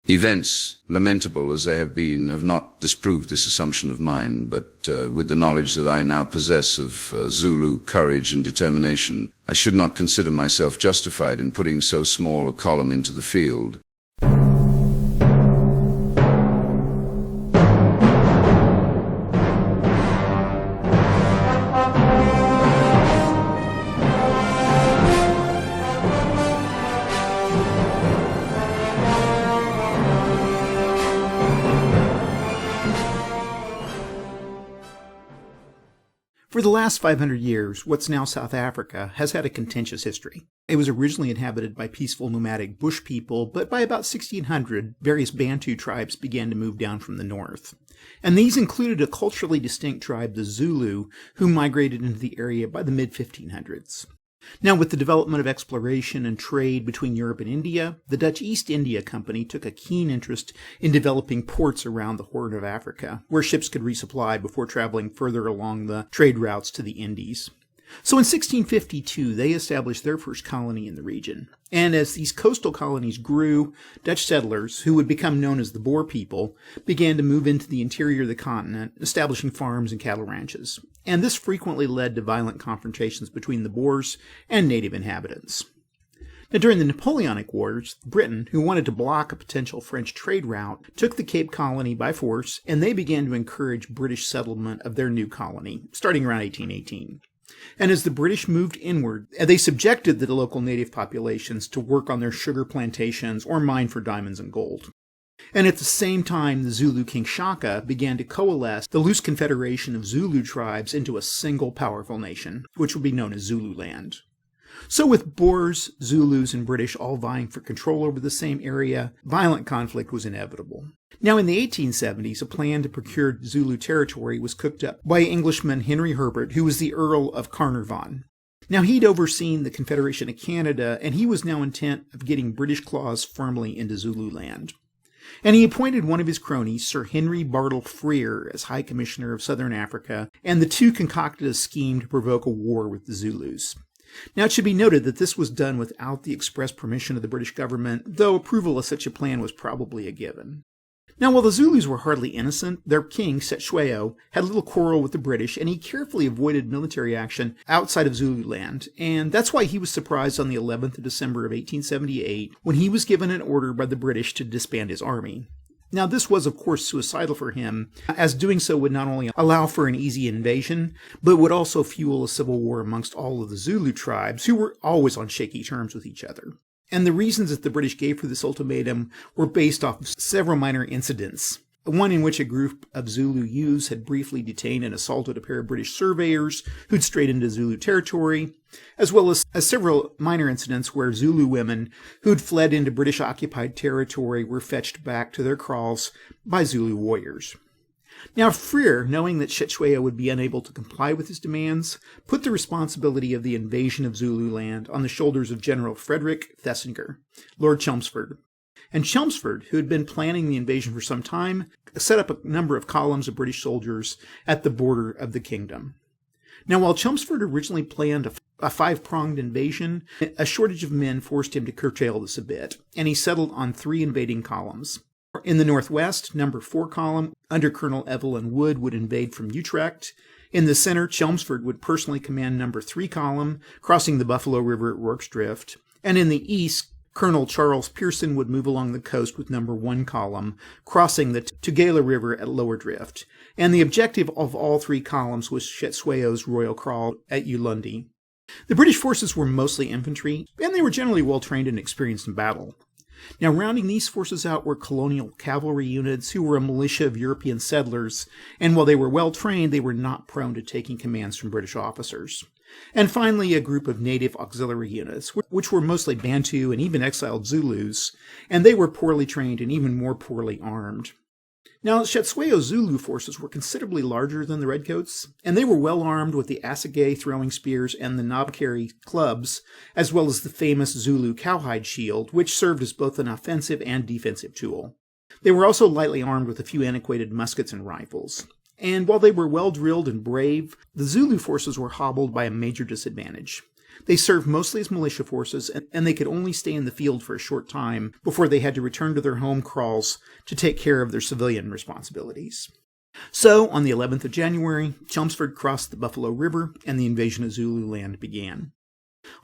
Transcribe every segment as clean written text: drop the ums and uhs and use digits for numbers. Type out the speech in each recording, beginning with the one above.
Events, lamentable as they have been, have not disproved this assumption of mine, but with the knowledge that I now possess of Zulu courage and determination, I should not consider myself justified in putting so small a column into the field. For the last 500 years, what's now South Africa has had a contentious history. It was originally inhabited by peaceful nomadic bush people, but by about 1600, various Bantu tribes began to move down from the north. And these included a culturally distinct tribe, the Zulu, who migrated into the area by the mid-1500s. Now, with the development of exploration and trade between Europe and India, the Dutch East India Company took a keen interest in developing ports around the Horn of Africa, where ships could resupply before traveling further along the trade routes to the Indies. So in 1652, they established their first colony in the region. And as these coastal colonies grew, Dutch settlers, who would become known as the Boer people, began to move into the interior of the continent, establishing farms and cattle ranches. And this frequently led to violent confrontations between the Boers and native inhabitants. Now, during the Napoleonic Wars, Britain, who wanted to block a potential French trade route, took the Cape Colony by force, and they began to encourage British settlement of their new colony, starting around 1818. And as the British moved inward, they subjected the local native populations to work on their sugar plantations or mine for diamonds and gold. And at the same time, the Zulu King Shaka began to coalesce the loose confederation of Zulu tribes into a single powerful nation, which would be known as Zululand. So with Boers, Zulus, and British all vying for control over the same area, violent conflict was inevitable. Now, in the 1870s, a plan to procure Zulu territory was cooked up by Englishman Henry Herbert, who was the Earl of Carnarvon. Now, he'd overseen the Confederation of Canada, and he was now intent of getting British claws firmly into Zululand. And he appointed one of his cronies, Sir Henry Bartle Frere, as High Commissioner of Southern Africa, and the two concocted a scheme to provoke a war with the Zulus. Now, it should be noted that this was done without the express permission of the British government, though approval of such a plan was probably a given. Now, while the Zulus were hardly innocent, their king, Cetshwayo, had little quarrel with the British, and he carefully avoided military action outside of Zululand, and that's why he was surprised on the 11th of December of 1878 when he was given an order by the British to disband his army. Now, this was, of course, suicidal for him, as doing so would not only allow for an easy invasion, but would also fuel a civil war amongst all of the Zulu tribes, who were always on shaky terms with each other. And the reasons that the British gave for this ultimatum were based off of several minor incidents. One in which a group of Zulu youths had briefly detained and assaulted a pair of British surveyors who'd strayed into Zulu territory, as well as several minor incidents where Zulu women who'd fled into British-occupied territory were fetched back to their kraals by Zulu warriors. Now, Frere, knowing that Cetshwayo would be unable to comply with his demands, put the responsibility of the invasion of Zululand on the shoulders of General Frederick Thesiger, Lord Chelmsford. And Chelmsford, who had been planning the invasion for some time, set up a number of columns of British soldiers at the border of the kingdom. Now, while Chelmsford originally planned a five-pronged invasion, a shortage of men forced him to curtail this a bit, and he settled on 3 invading columns. In the northwest, number 4 column, under Colonel Evelyn Wood, would invade from Utrecht. In the center, Chelmsford would personally command number 3 column, crossing the Buffalo River at Rorke's Drift. And in the east, Colonel Charles Pearson would move along the coast with number 1 column, crossing the Tugela River at Lower Drift. And the objective of all 3 columns was Cetshwayo's royal kraal at Ulundi. The British forces were mostly infantry, and they were generally well-trained and experienced in battle. Now, rounding these forces out were colonial cavalry units who were a militia of European settlers, and while they were well-trained, they were not prone to taking commands from British officers. And finally, a group of native auxiliary units, which were mostly Bantu and even exiled Zulus, and they were poorly trained and even more poorly armed. Now, Cetshwayo's Zulu forces were considerably larger than the Redcoats, and they were well armed with the assegai throwing spears and the knobkerrie clubs, as well as the famous Zulu cowhide shield, which served as both an offensive and defensive tool. They were also lightly armed with a few antiquated muskets and rifles. And while they were well drilled and brave, the Zulu forces were hobbled by a major disadvantage. They served mostly as militia forces, and they could only stay in the field for a short time before they had to return to their home kraals to take care of their civilian responsibilities. So, on the 11th of January, Chelmsford crossed the Buffalo River, and the invasion of Zululand began.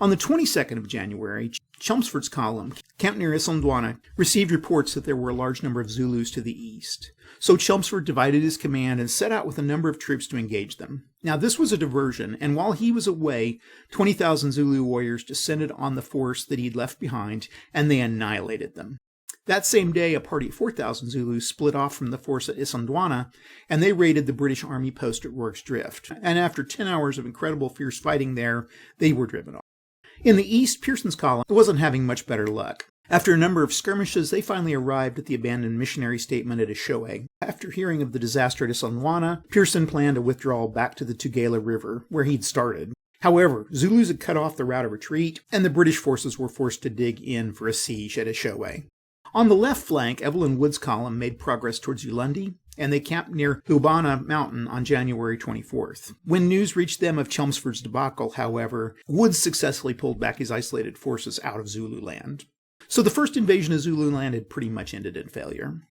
On the 22nd of January, Chelmsford's column, camped near Isandlwana, received reports that there were a large number of Zulus to the east. So Chelmsford divided his command and set out with a number of troops to engage them. Now this was a diversion, and while he was away, 20,000 Zulu warriors descended on the force that he'd left behind, and they annihilated them. That same day, a party of 4,000 Zulus split off from the force at Isandlwana, and they raided the British Army post at Rorke's Drift. And after 10 hours of incredible fierce fighting there, they were driven off. In the east, Pearson's column wasn't having much better luck. After a number of skirmishes, they finally arrived at the abandoned missionary statement at Ashoe. After hearing of the disaster at Isandlwana, Pearson planned a withdrawal back to the Tugela River, where he'd started. However, Zulus had cut off the route of retreat, and the British forces were forced to dig in for a siege at Ashoe. On the left flank, Evelyn Wood's column made progress towards Ulundi, and they camped near Hubana Mountain on January 24th. When news reached them of Chelmsford's debacle, however, Woods successfully pulled back his isolated forces out of Zululand. So the first invasion of Zululand had pretty much ended in failure.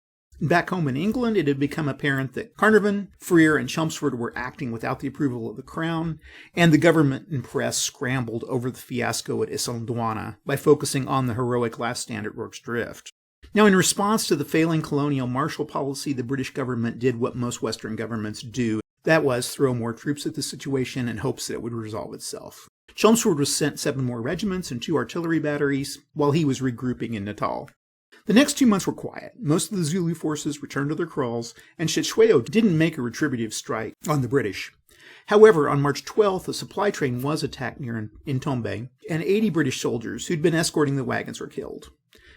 Back home in England, it had become apparent that Carnarvon, Frere, and Chelmsford were acting without the approval of the Crown, and the government and press scrambled over the fiasco at Isandlwana by focusing on the heroic last stand at Rorke's Drift. Now, in response to the failing colonial Marshall policy, the British government did what most Western governments do. That was throw more troops at the situation in hopes that it would resolve itself. Chelmsford was sent 7 more regiments and 2 artillery batteries, while he was regrouping in Natal. The next 2 months were quiet. Most of the Zulu forces returned to their kraals, and Cetshwayo didn't make a retributive strike on the British. However, on March 12th, a supply train was attacked near Ntombe, and 80 British soldiers who'd been escorting the wagons were killed.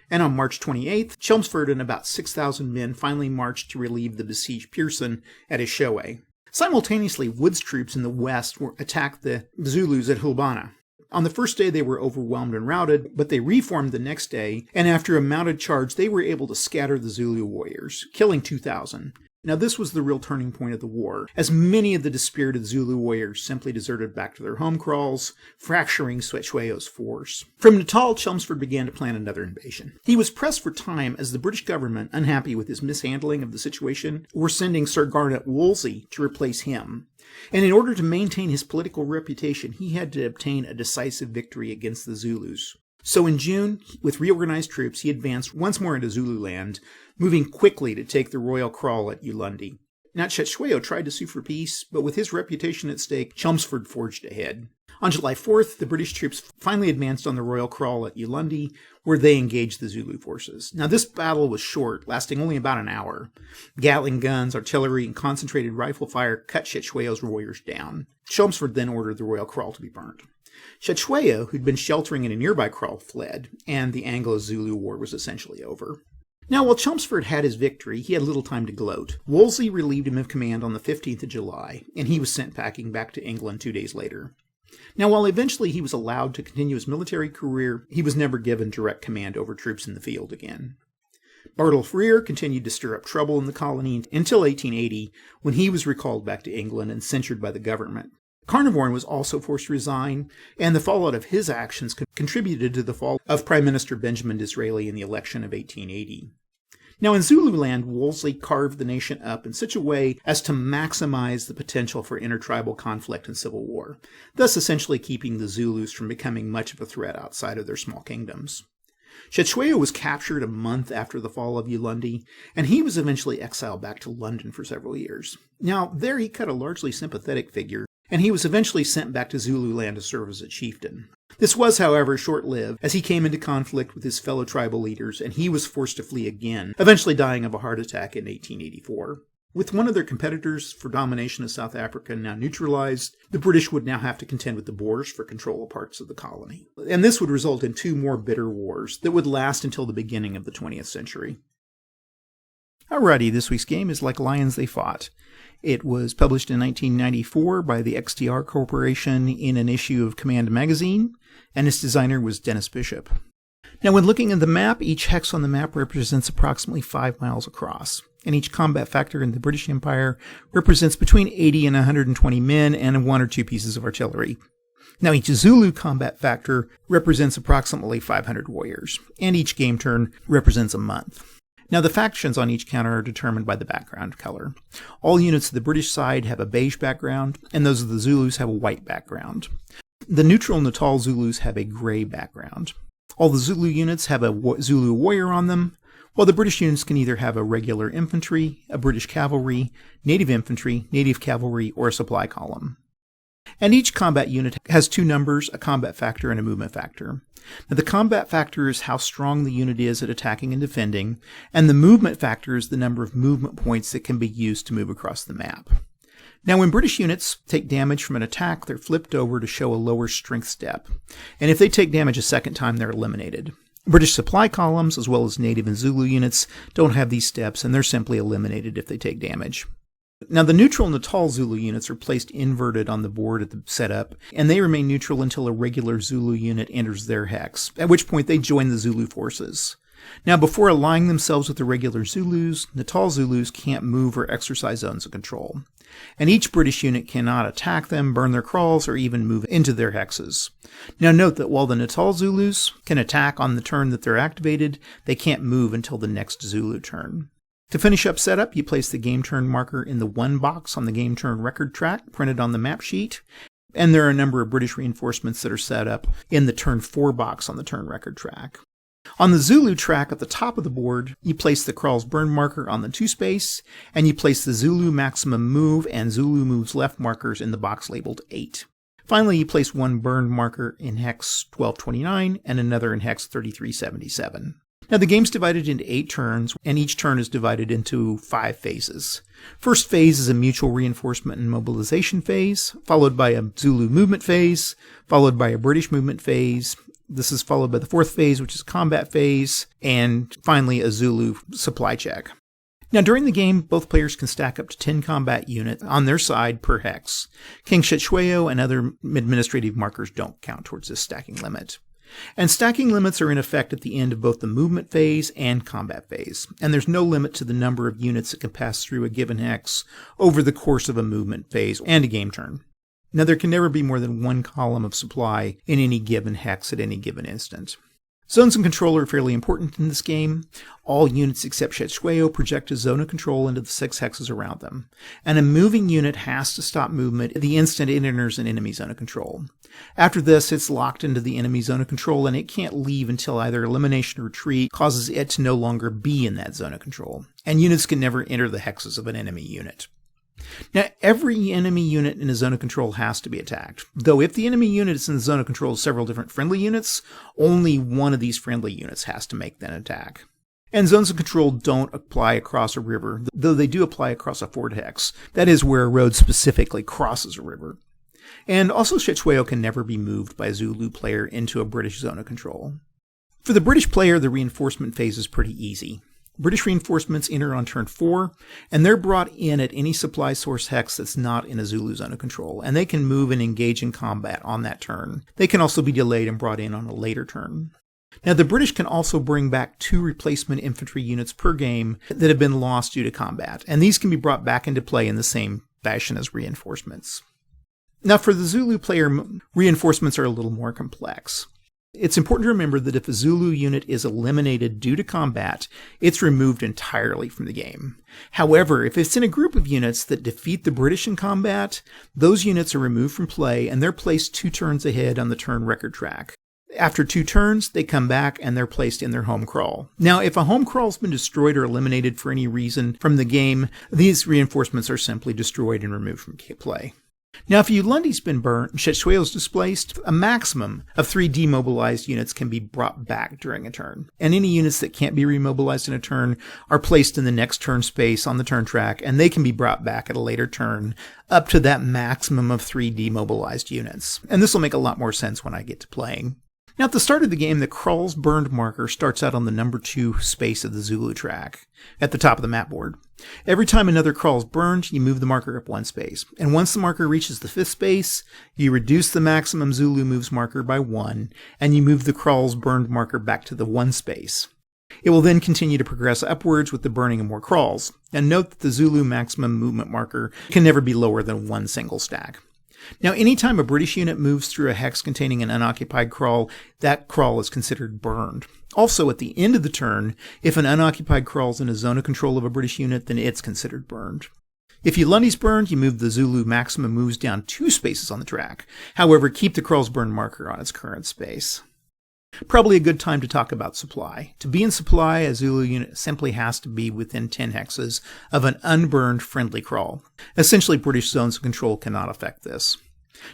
And on March 28th, Chelmsford and about 6,000 men finally marched to relieve the besieged Pearson at Ashoe. Simultaneously, Wood's troops in the west attacked the Zulus at Hubana. On the first day, they were overwhelmed and routed, but they reformed the next day, and after a mounted charge, they were able to scatter the Zulu warriors, killing 2,000. Now, this was the real turning point of the war, as many of the dispirited Zulu warriors simply deserted back to their home kraals, fracturing Cetshwayo's force. From Natal, Chelmsford began to plan another invasion. He was pressed for time as the British government, unhappy with his mishandling of the situation, were sending Sir Garnet Wolseley to replace him. And in order to maintain his political reputation, he had to obtain a decisive victory against the Zulus. So in June, with reorganized troops, he advanced once more into Zululand, moving quickly to take the royal kraal at Ulundi. Now, Cetshwayo tried to sue for peace, but with his reputation at stake, Chelmsford forged ahead. On July 4th, the British troops finally advanced on the royal kraal at Ulundi, where they engaged the Zulu forces. Now, this battle was short, lasting only about an hour. Gatling guns, artillery, and concentrated rifle fire cut Cetshwayo's warriors down. Chelmsford then ordered the royal kraal to be burnt. Cetshwayo, who'd been sheltering in a nearby kraal, fled, and the Anglo-Zulu war was essentially over. Now, while Chelmsford had his victory, he had little time to gloat. Wolseley relieved him of command on the 15th of July, and he was sent packing back to England 2 days later. Now, while eventually he was allowed to continue his military career, he was never given direct command over troops in the field again. Bartle Frere continued to stir up trouble in the colony until 1880, when he was recalled back to England and censured by the government. Carnarvon was also forced to resign, and the fallout of his actions contributed to the fall of Prime Minister Benjamin Disraeli in the election of 1880. Now, in Zululand, Wolseley carved the nation up in such a way as to maximize the potential for intertribal conflict and civil war, thus essentially keeping the Zulus from becoming much of a threat outside of their small kingdoms. Cetshwayo was captured a month after the fall of Ulundi, and he was eventually exiled back to London for several years. Now, there he cut a largely sympathetic figure, and he was eventually sent back to Zululand to serve as a chieftain. This was, however, short-lived, as he came into conflict with his fellow tribal leaders, and he was forced to flee again, eventually dying of a heart attack in 1884. With one of their competitors for domination of South Africa now neutralized, the British would now have to contend with the Boers for control of parts of the colony. And this would result in 2 more bitter wars that would last until the beginning of the 20th century. Alrighty, this week's game is Like Lions They Fought. It was published in 1994 by the XTR Corporation in an issue of Command magazine, and its designer was Dennis Bishop. Now, when looking at the map, each hex on the map represents approximately 5 miles across, and each combat factor in the British Empire represents between 80 and 120 men and 1 or 2 pieces of artillery. Now, each Zulu combat factor represents approximately 500 warriors, and each game turn represents a month. Now, the factions on each counter are determined by the background color. All units of the British side have a beige background, and those of the Zulus have a white background. The neutral Natal Zulus have a gray background. All the Zulu units have a Zulu warrior on them, while the British units can either have a regular infantry, a British cavalry, native infantry, native cavalry, or a supply column. And each combat unit has two numbers, a combat factor and a movement factor. Now, the combat factor is how strong the unit is at attacking and defending, and the movement factor is the number of movement points that can be used to move across the map. Now, when British units take damage from an attack, they're flipped over to show a lower strength step, and if they take damage a second time, they're eliminated. British supply columns, as well as native and Zulu units, don't have these steps, and they're simply eliminated if they take damage. Now, the neutral Natal Zulu units are placed inverted on the board at the setup, and they remain neutral until a regular Zulu unit enters their hex, at which point they join the Zulu forces. Now, before allying themselves with the regular Zulus, Natal Zulus can't move or exercise zones of control. And each British unit cannot attack them, burn their kraals, or even move into their hexes. Now, note that while the Natal Zulus can attack on the turn that they're activated, they can't move until the next Zulu turn. To finish up setup, you place the game turn marker in the 1 box on the game turn record track printed on the map sheet, and there are a number of British reinforcements that are set up in the turn 4 box on the turn record track. On the Zulu track at the top of the board, you place the kraals burn marker on the 2 space, and you place the Zulu maximum move and Zulu moves left markers in the box labeled 8. Finally, you place one burned marker in hex 1229 and another in hex 3377. Now, the game's divided into 8 turns, and each turn is divided into 5 phases. First phase is a mutual reinforcement and mobilization phase, followed by a Zulu movement phase, followed by a British movement phase. This is followed by the 4th phase, which is combat phase, and finally a Zulu supply check. Now, during the game, both players can stack up to 10 combat units on their side per hex. King Cetshwayo and other administrative markers don't count towards this stacking limit. And stacking limits are in effect at the end of both the movement phase and combat phase, and there's no limit to the number of units that can pass through a given hex over the course of a movement phase and a game turn. Now, there can never be more than 1 column of supply in any given hex at any given instant. Zones of control are fairly important in this game. All units except Cetshwayo project a zone of control into the 6 hexes around them, and a moving unit has to stop movement the instant it enters an enemy zone of control. After this, it's locked into the enemy zone of control, and it can't leave until either elimination or retreat causes it to no longer be in that zone of control, and units can never enter the hexes of an enemy unit. Now, every enemy unit in a zone of control has to be attacked, though if the enemy unit is in the zone of control of several different friendly units, only one of these friendly units has to make that attack. And zones of control don't apply across a river, though they do apply across a ford hex. That is where a road specifically crosses a river. And also, Cetshwayo can never be moved by a Zulu player into a British zone of control. For the British player, the reinforcement phase is pretty easy. British reinforcements enter on turn 4, and they're brought in at any supply source hex that's not in a Zulu zone of control, and they can move and engage in combat on that turn. They can also be delayed and brought in on a later turn. Now, the British can also bring back 2 replacement infantry units per game that have been lost due to combat, and these can be brought back into play in the same fashion as reinforcements. Now, for the Zulu player, reinforcements are a little more complex. It's important to remember that if a Zulu unit is eliminated due to combat, it's removed entirely from the game. However, if it's in a group of units that defeat the British in combat, those units are removed from play and they're placed 2 turns ahead on the turn record track. After 2 turns, they come back and they're placed in their home kraal. Now, if a home kraal's been destroyed or eliminated for any reason from the game, these reinforcements are simply destroyed and removed from play. Now, if Ulundi's been burnt and Cetshwayo's displaced, a maximum of 3 demobilized units can be brought back during a turn. And any units that can't be remobilized in a turn are placed in the next turn space on the turn track, and they can be brought back at a later turn up to that maximum of 3 demobilized units. And this will make a lot more sense when I get to playing. Now, at the start of the game, the kraals burned marker starts out on the number 2 space of the Zulu track, at the top of the map board. Every time another kraal is burned, you move the marker up 1 space. And once the marker reaches the 5th space, you reduce the maximum Zulu moves marker by 1, and you move the kraals burned marker back to the 1 space. It will then continue to progress upwards with the burning of more kraals. And note that the Zulu maximum movement marker can never be lower than 1 single stack. Now, anytime a British unit moves through a hex containing an unoccupied kraal, that kraal is considered burned. Also, at the end of the turn, if an unoccupied kraal is in a zone of control of a British unit, then it's considered burned. If Ulandi's burned, you move the Zulu maximum moves down 2 spaces on the track. However, keep the kraal's burn marker on its current space. Probably a good time to talk about supply. To be in supply, a Zulu unit simply has to be within 10 hexes of an unburned friendly kraal. Essentially, British zones of control cannot affect this.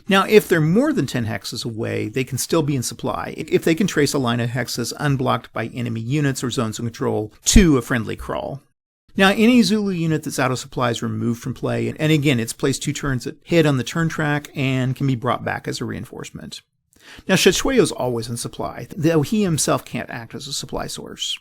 Now, if they're more than 10 hexes away, they can still be in supply if they can trace a line of hexes unblocked by enemy units or zones of control to a friendly kraal. Now, any Zulu unit that's out of supply is removed from play, and again, it's placed 2 turns ahead on the turn track and can be brought back as a reinforcement. Now, Cetshwayo is always in supply, though he himself can't act as a supply source.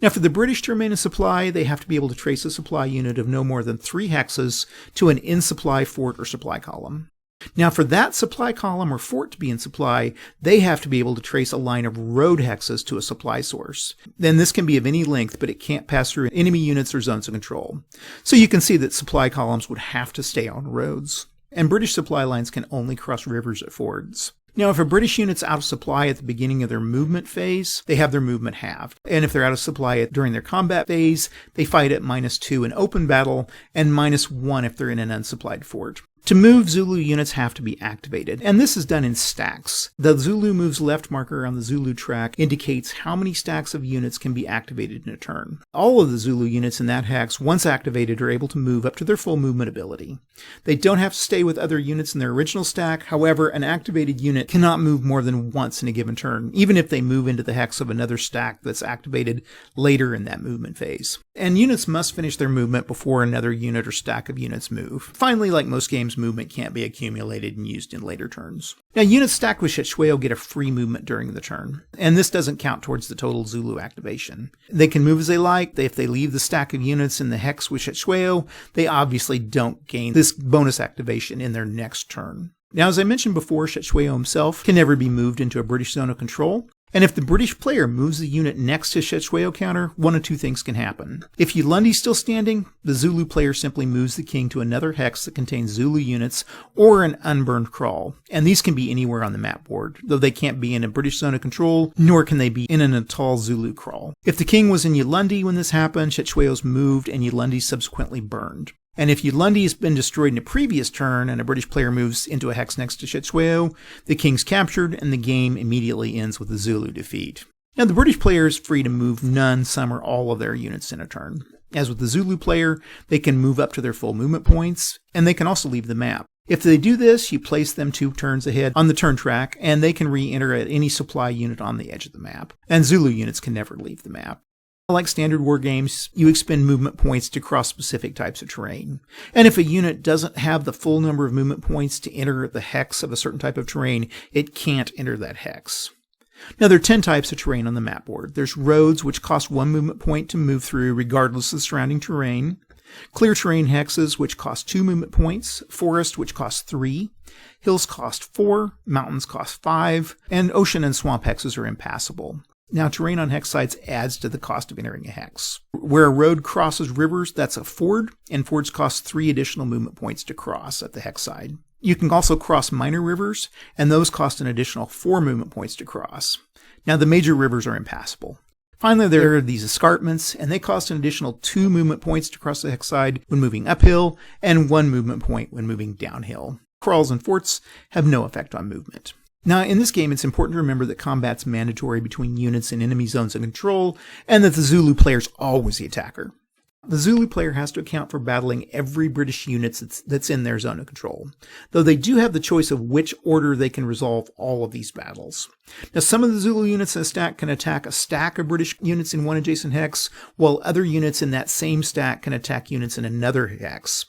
Now, for the British to remain in supply, they have to be able to trace a supply unit of no more than 3 hexes to an in-supply fort or supply column. Now, for that supply column or fort to be in supply, they have to be able to trace a line of road hexes to a supply source. Then this can be of any length, but it can't pass through enemy units or zones of control. So you can see that supply columns would have to stay on roads. And British supply lines can only cross rivers at fords. Now, if a British unit's out of supply at the beginning of their movement phase, they have their movement halved. And if they're out of supply during their combat phase, they fight at -2 in open battle and -1 if they're in an unsupplied fort. To move, Zulu units have to be activated, and this is done in stacks. The Zulu moves left marker on the Zulu track indicates how many stacks of units can be activated in a turn. All of the Zulu units in that hex, once activated, are able to move up to their full movement ability. They don't have to stay with other units in their original stack. However, an activated unit cannot move more than once in a given turn, even if they move into the hex of another stack that's activated later in that movement phase. And units must finish their movement before another unit or stack of units move. Finally, like most games, movement can't be accumulated and used in later turns. Now, units stacked with Cetshwayo get a free movement during the turn, and this doesn't count towards the total Zulu activation. They can move as they like. If they leave the stack of units in the hex with Cetshwayo, they obviously don't gain this bonus activation in their next turn. Now, as I mentioned before, Cetshwayo himself can never be moved into a British zone of control. And if the British player moves the unit next to Cetshwayo counter, one of 2 things can happen. If Ulandi's still standing, the Zulu player simply moves the king to another hex that contains Zulu units or an unburned kraal. And these can be anywhere on the map board, though they can't be in a British zone of control, nor can they be in an Natal Zulu kraal. If the king was in Ulandi when this happened, Cetshwayo's moved and Ulandi's subsequently burned. And if Ulandi has been destroyed in a previous turn and a British player moves into a hex next to Cetshwayo, the king's captured and the game immediately ends with a Zulu defeat. Now, the British player is free to move none, some, or all of their units in a turn. As with the Zulu player, they can move up to their full movement points, and they can also leave the map. If they do this, you place them 2 turns ahead on the turn track, and they can re-enter at any supply unit on the edge of the map. And Zulu units can never leave the map. Like standard war games, you expend movement points to cross specific types of terrain. And if a unit doesn't have the full number of movement points to enter the hex of a certain type of terrain, it can't enter that hex. Now, there are 10 types of terrain on the map board. There's roads, which cost 1 movement point to move through regardless of the surrounding terrain. Clear terrain hexes, which cost 2 movement points. Forest, which costs 3. Hills cost 4. Mountains cost 5. And ocean and swamp hexes are impassable. Now, terrain on hex sites adds to the cost of entering a hex. Where a road crosses rivers, that's a ford, and fords cost 3 additional movement points to cross at the hex side. You can also cross minor rivers, and those cost an additional 4 movement points to cross. Now, the major rivers are impassable. Finally, there are these escarpments, and they cost an additional 2 movement points to cross the hex side when moving uphill, and 1 movement point when moving downhill. Kraals and forts have no effect on movement. Now, in this game, it's important to remember that combat's mandatory between units in enemy zones of control, and that the Zulu player is always the attacker. The Zulu player has to account for battling every British unit that's in their zone of control, though they do have the choice of which order they can resolve all of these battles. Now, some of the Zulu units in a stack can attack a stack of British units in one adjacent hex, while other units in that same stack can attack units in another hex.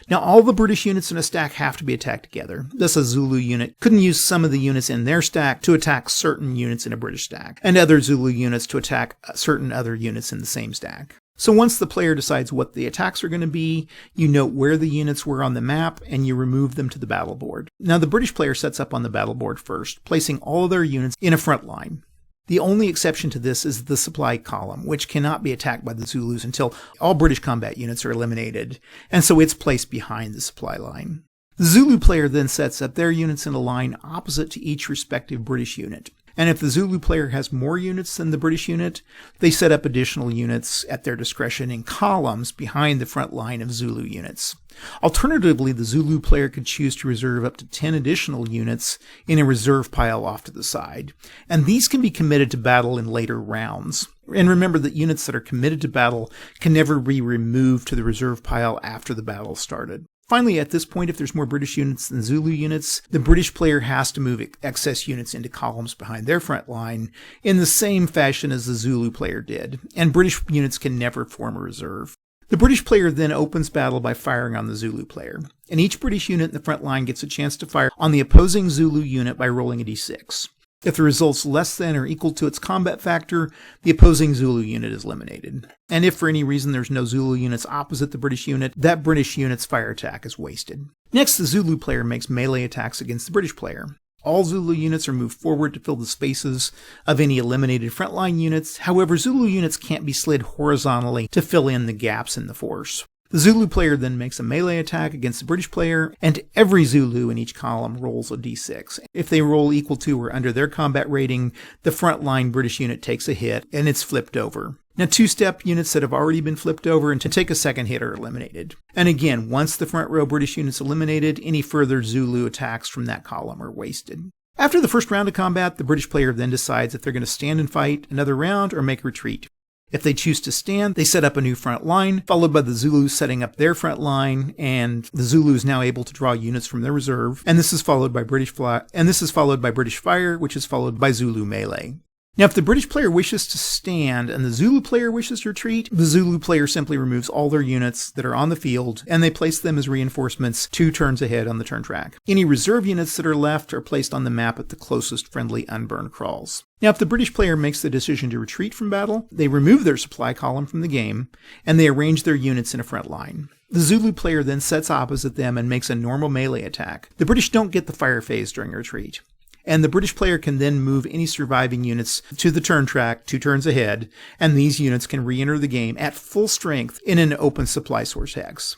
Now, all the British units in a stack have to be attacked together. Thus, a Zulu unit couldn't use some of the units in their stack to attack certain units in a British stack, and other Zulu units to attack certain other units in the same stack. So once the player decides what the attacks are going to be, you note where the units were on the map, and you remove them to the battle board. Now, the British player sets up on the battle board first, placing all of their units in a front line. The only exception to this is the supply column, which cannot be attacked by the Zulus until all British combat units are eliminated, and so it's placed behind the supply line. The Zulu player then sets up their units in a line opposite to each respective British unit. And if the Zulu player has more units than the British unit, they set up additional units at their discretion in columns behind the front line of Zulu units. Alternatively, the Zulu player could choose to reserve up to 10 additional units in a reserve pile off to the side. And these can be committed to battle in later rounds. And remember that units that are committed to battle can never be removed to the reserve pile after the battle started. Finally, at this point, if there's more British units than Zulu units, the British player has to move excess units into columns behind their front line in the same fashion as the Zulu player did, and British units can never form a reserve. The British player then opens battle by firing on the Zulu player, and each British unit in the front line gets a chance to fire on the opposing Zulu unit by rolling a d6. If the result's less than or equal to its combat factor, the opposing Zulu unit is eliminated. And if for any reason there's no Zulu units opposite the British unit, that British unit's fire attack is wasted. Next, the Zulu player makes melee attacks against the British player. All Zulu units are moved forward to fill the spaces of any eliminated frontline units. However, Zulu units can't be slid horizontally to fill in the gaps in the force. The Zulu player then makes a melee attack against the British player, and every Zulu in each column rolls a d6. If they roll equal to or under their combat rating, the frontline British unit takes a hit, and it's flipped over. Now, two-step units that have already been flipped over and to take a second hit are eliminated. And again, once the front row British unit's eliminated, any further Zulu attacks from that column are wasted. After the first round of combat, the British player then decides if they're going to stand and fight another round or make a retreat. If they choose to stand, they set up a new front line, followed by the Zulus setting up their front line, and the Zulu is now able to draw units from their reserve, and this is followed by British fire, which is followed by Zulu melee. Now, if the British player wishes to stand and the Zulu player wishes to retreat, the Zulu player simply removes all their units that are on the field, and they place them as reinforcements 2 turns ahead on the turn track. Any reserve units that are left are placed on the map at the closest friendly unburned crawls. Now, if the British player makes the decision to retreat from battle, they remove their supply column from the game, and they arrange their units in a front line. The Zulu player then sets opposite them and makes a normal melee attack. The British don't get the fire phase during a retreat. And the British player can then move any surviving units to the turn track 2 turns ahead, and these units can re-enter the game at full strength in an open supply source hex.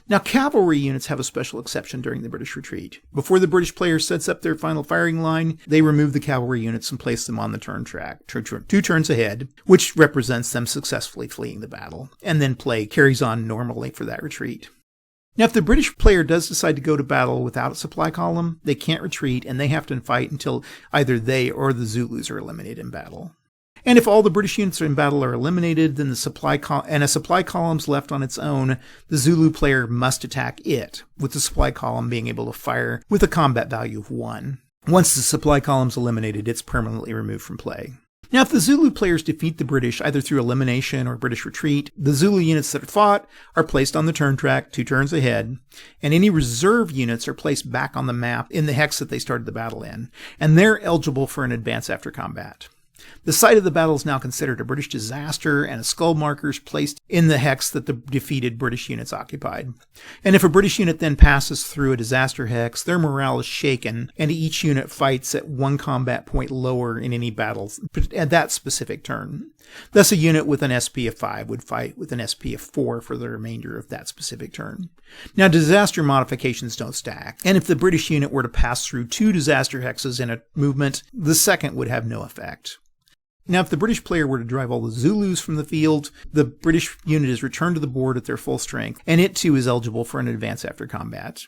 Now, cavalry units have a special exception during the British retreat. Before the British player sets up their final firing line, they remove the cavalry units and place them on the turn track 2 turns ahead, which represents them successfully fleeing the battle, and then play carries on normally for that retreat. Now, if the British player does decide to go to battle without a supply column, they can't retreat, and they have to fight until either they or the Zulus are eliminated in battle. And if all the British units in battle are eliminated, then a supply column's left on its own, the Zulu player must attack it, with the supply column being able to fire with a combat value of 1. Once the supply column's eliminated, it's permanently removed from play. Now, if the Zulu players defeat the British either through elimination or British retreat, the Zulu units that are fought are placed on the turn track 2 turns ahead, and any reserve units are placed back on the map in the hex that they started the battle in, and they're eligible for an advance after combat. The site of the battle is now considered a British disaster, and a skull marker is placed in the hex that the defeated British units occupied. And if a British unit then passes through a disaster hex, their morale is shaken, and each unit fights at 1 combat point lower in any battles at that specific turn. Thus, a unit with an SP of 5 would fight with an SP of 4 for the remainder of that specific turn. Now, disaster modifications don't stack, and if the British unit were to pass through 2 disaster hexes in a movement, the second would have no effect. Now, if the British player were to drive all the Zulus from the field, the British unit is returned to the board at their full strength, and it too is eligible for an advance after combat.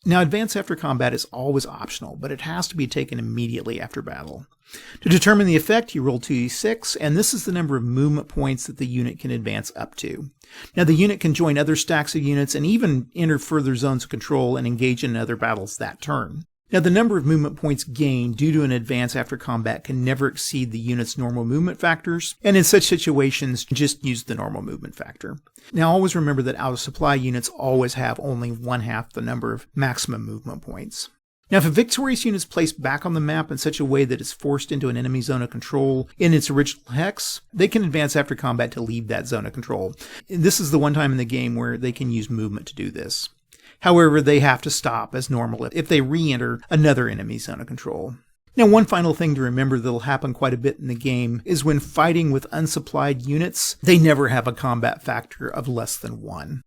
Now, advance after combat is always optional, but it has to be taken immediately after battle. To determine the effect, you roll 2d6, and this is the number of movement points that the unit can advance up to. Now, the unit can join other stacks of units and even enter further zones of control and engage in other battles that turn. Now, the number of movement points gained due to an advance after combat can never exceed the unit's normal movement factors, and in such situations, just use the normal movement factor. Now, always remember that out-of-supply units always have only 1/2 the number of maximum movement points. Now, if a victorious unit is placed back on the map in such a way that it's forced into an enemy zone of control in its original hex, they can advance after combat to leave that zone of control. This is the one time in the game where they can use movement to do this. However, they have to stop as normal if they re-enter another enemy zone of control. Now, one final thing to remember that'll happen quite a bit in the game is when fighting with unsupplied units, they never have a combat factor of less than 1.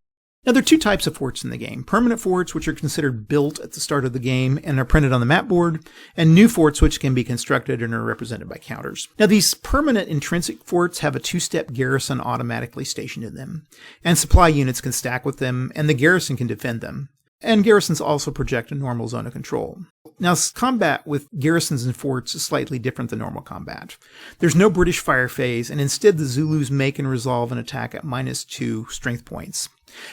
Now, there are two types of forts in the game. Permanent forts, which are considered built at the start of the game and are printed on the map board, and new forts, which can be constructed and are represented by counters. Now, these permanent intrinsic forts have a two-step garrison automatically stationed in them, and supply units can stack with them, and the garrison can defend them. And garrisons also project a normal zone of control. Now, combat with garrisons and forts is slightly different than normal combat. There's no British fire phase, and instead the Zulus make and resolve an attack at -2 strength points.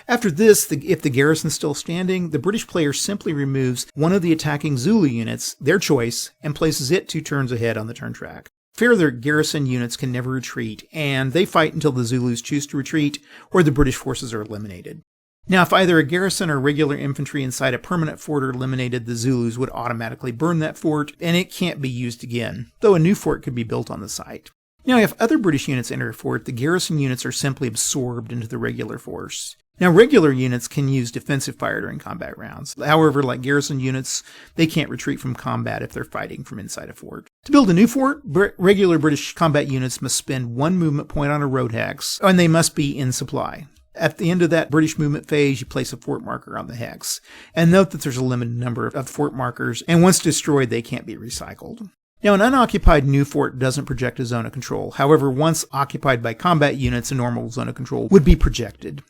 After this, if the garrison is still standing, the British player simply removes one of the attacking Zulu units, their choice, and places it 2 turns ahead on the turn track. Further, garrison units can never retreat, and they fight until the Zulus choose to retreat or the British forces are eliminated. Now, if either a garrison or regular infantry inside a permanent fort are eliminated, the Zulus would automatically burn that fort, and it can't be used again, though a new fort could be built on the site. Now, if other British units enter a fort, the garrison units are simply absorbed into the regular force. Now, regular units can use defensive fire during combat rounds. However, like garrison units, they can't retreat from combat if they're fighting from inside a fort. To build a new fort, regular British combat units must spend 1 movement point on a road hex, and they must be in supply. At the end of that British movement phase, you place a fort marker on the hex. And note that there's a limited number of fort markers, and once destroyed, they can't be recycled. Now, an unoccupied new fort doesn't project a zone of control. However, once occupied by combat units, a normal zone of control would be projected.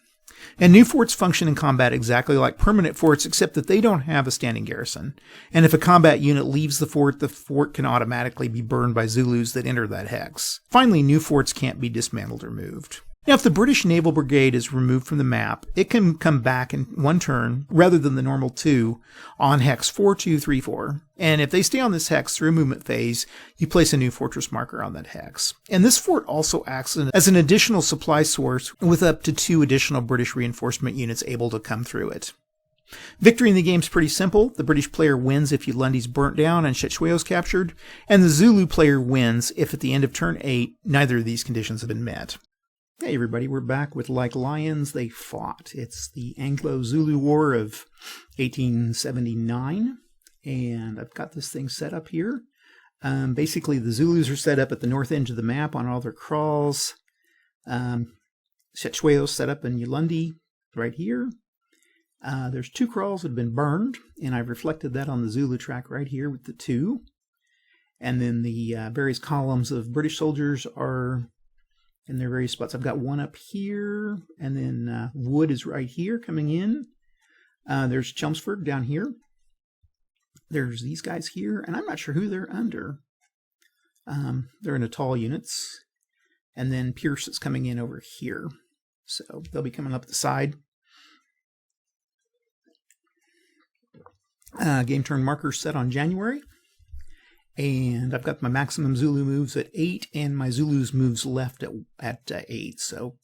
And new forts function in combat exactly like permanent forts, except that they don't have a standing garrison. And if a combat unit leaves the fort can automatically be burned by Zulus that enter that hex. Finally, new forts can't be dismantled or moved. Now, if the British Naval Brigade is removed from the map, it can come back in 1 turn, rather than the normal 2, on hex 4234. And if they stay on this hex through a movement phase, you place a new fortress marker on that hex. And this fort also acts as an additional supply source with up to 2 additional British reinforcement units able to come through it. Victory in the game is pretty simple. The British player wins if Ulundi's burnt down and Cetshwayo's captured, and the Zulu player wins if at the end of turn 8, neither of these conditions have been met. Hey everybody, we're back with Like Lions, They Fought. It's the Anglo-Zulu War of 1879, and I've got this thing set up here. Basically, the Zulus are set up at the north edge of the map on all their crawls. Cetshwayo's set up in Ulundi right here. There's 2 crawls that have been burned, and I've reflected that on the Zulu track right here with the 2. And then the various columns of British soldiers are in their various spots. I've got one up here, and then Wood is right here coming in. There's Chelmsford down here. There's these guys here, and I'm not sure who they're under. They're in the tall units. And then Pierce is coming in over here. So they'll be coming up the side. Game turn marker set on January. And I've got my maximum Zulu moves at 8, and my Zulu's moves left at 8. So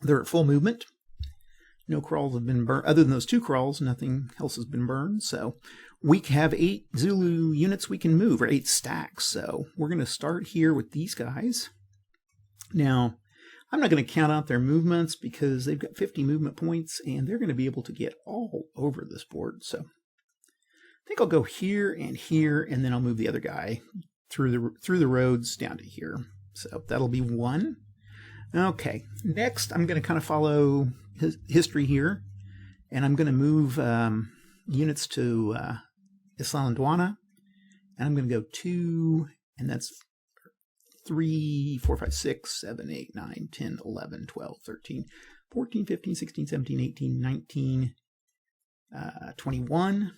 they're at full movement. No crawls have been burned. Other than those 2 crawls, nothing else has been burned. So we have 8 Zulu units we can move, or 8 stacks. So we're going to start here with these guys. Now, I'm not going to count out their movements because they've got 50 movement points, and they're going to be able to get all over this board. So I think I'll go here, and then I'll move the other guy through the roads down to here. So that'll be 1. Okay, next I'm going to kind of follow history here, and I'm going to move units to Isla Ndwana, and I'm going to go 2, and that's 3, 4, 5, 6, 7, 8, 9, 10, 11, 12, 13, 14, 15, 16, 17, 18, 19, 21,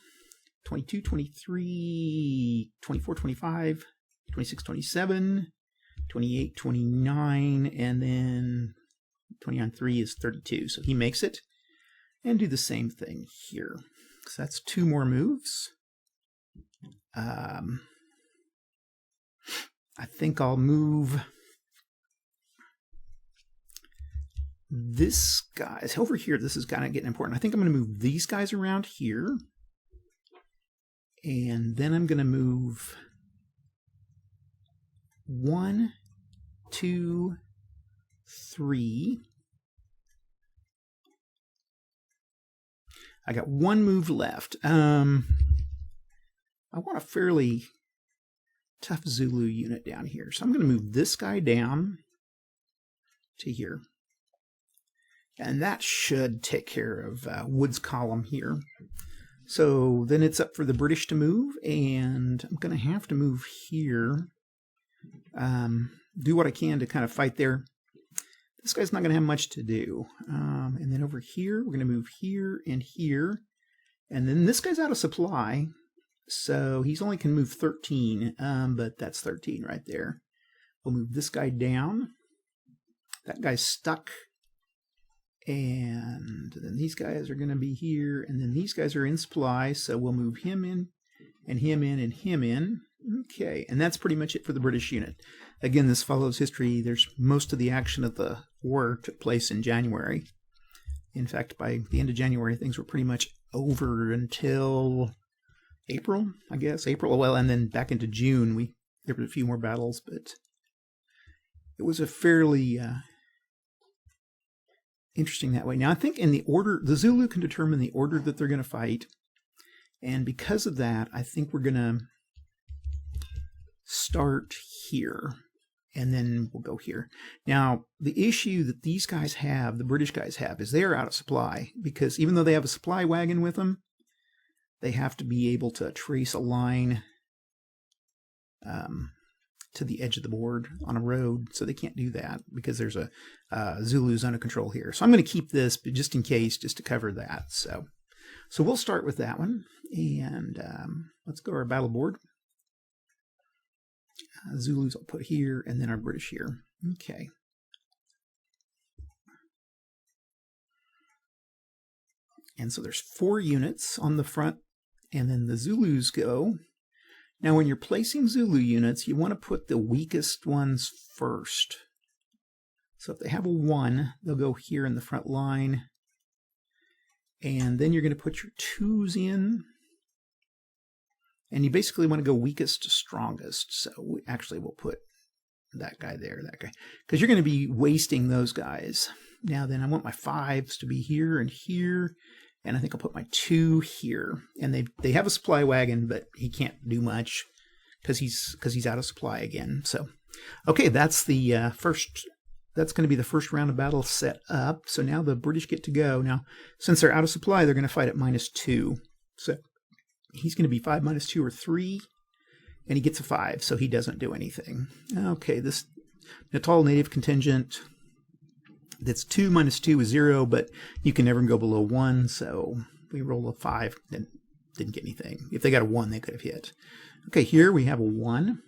22, 23, 24, 25, 26, 27, 28, 29, and then 29, 3 is 32. So he makes it. And do the same thing here. So that's 2 more moves. I think I'll move this guy over here. This is kind of getting important. I think I'm going to move these guys around here. And then I'm going to move 1, 2, 3. I got 1 move left. I want a fairly tough Zulu unit down here. So I'm going to move this guy down to here. And that should take care of Wood's column here. So then it's up for the British to move, and I'm going to have to move here. Do what I can to kind of fight there. This guy's not going to have much to do. And then over here, we're going to move here and here. And then this guy's out of supply, so he's only can move 13, but that's 13 right there. We'll move this guy down. That guy's stuck. And then these guys are going to be here, and then these guys are in supply, so we'll move him in, and him in, and him in. Okay, and that's pretty much it for the British unit. Again, this follows history. There's most of the action of the war took place in January. In fact, by the end of January, things were pretty much over until April, I guess. April, well, and then back into June, there were a few more battles, but it was a fairly interesting that way. Now, I think in the order, the Zulu can determine the order that they're going to fight, and because of that, I think we're going to start here, and then we'll go here. Now, the issue that these guys have, the British guys have, is they're out of supply, because even though they have a supply wagon with them, they have to be able to trace a line to the edge of the board on a road, so they can't do that because there's a Zulu's under control here. So I'm going to keep this, but just in case, just to cover that. So we'll start with that one, and let's go to our battle board. Zulus I'll put here, and then our British here. Okay. And so there's 4 units on the front, and then the Zulus go. Now, when you're placing Zulu units, you want to put the weakest ones first. So if they have a 1, they'll go here in the front line. And then you're going to put your 2s in. And you basically want to go weakest to strongest. So we'll put that guy there, that guy. Because you're going to be wasting those guys. Now then, I want my 5s to be here and here. And I think I'll put my 2 here. And they have a supply wagon, but he can't do much because he's out of supply again. So, okay, that's the first. That's going to be the first round of battle set up. So now the British get to go. Now, since they're out of supply, they're going to fight at -2. So he's going to be 5 minus 2 or 3, and he gets a 5, so he doesn't do anything. Okay, this Natal native contingent. That's 2 minus 2 is 0, but you can never go below 1, so we roll a 5, then didn't get anything. If they got a 1, they could have hit. Okay, here we have a 1,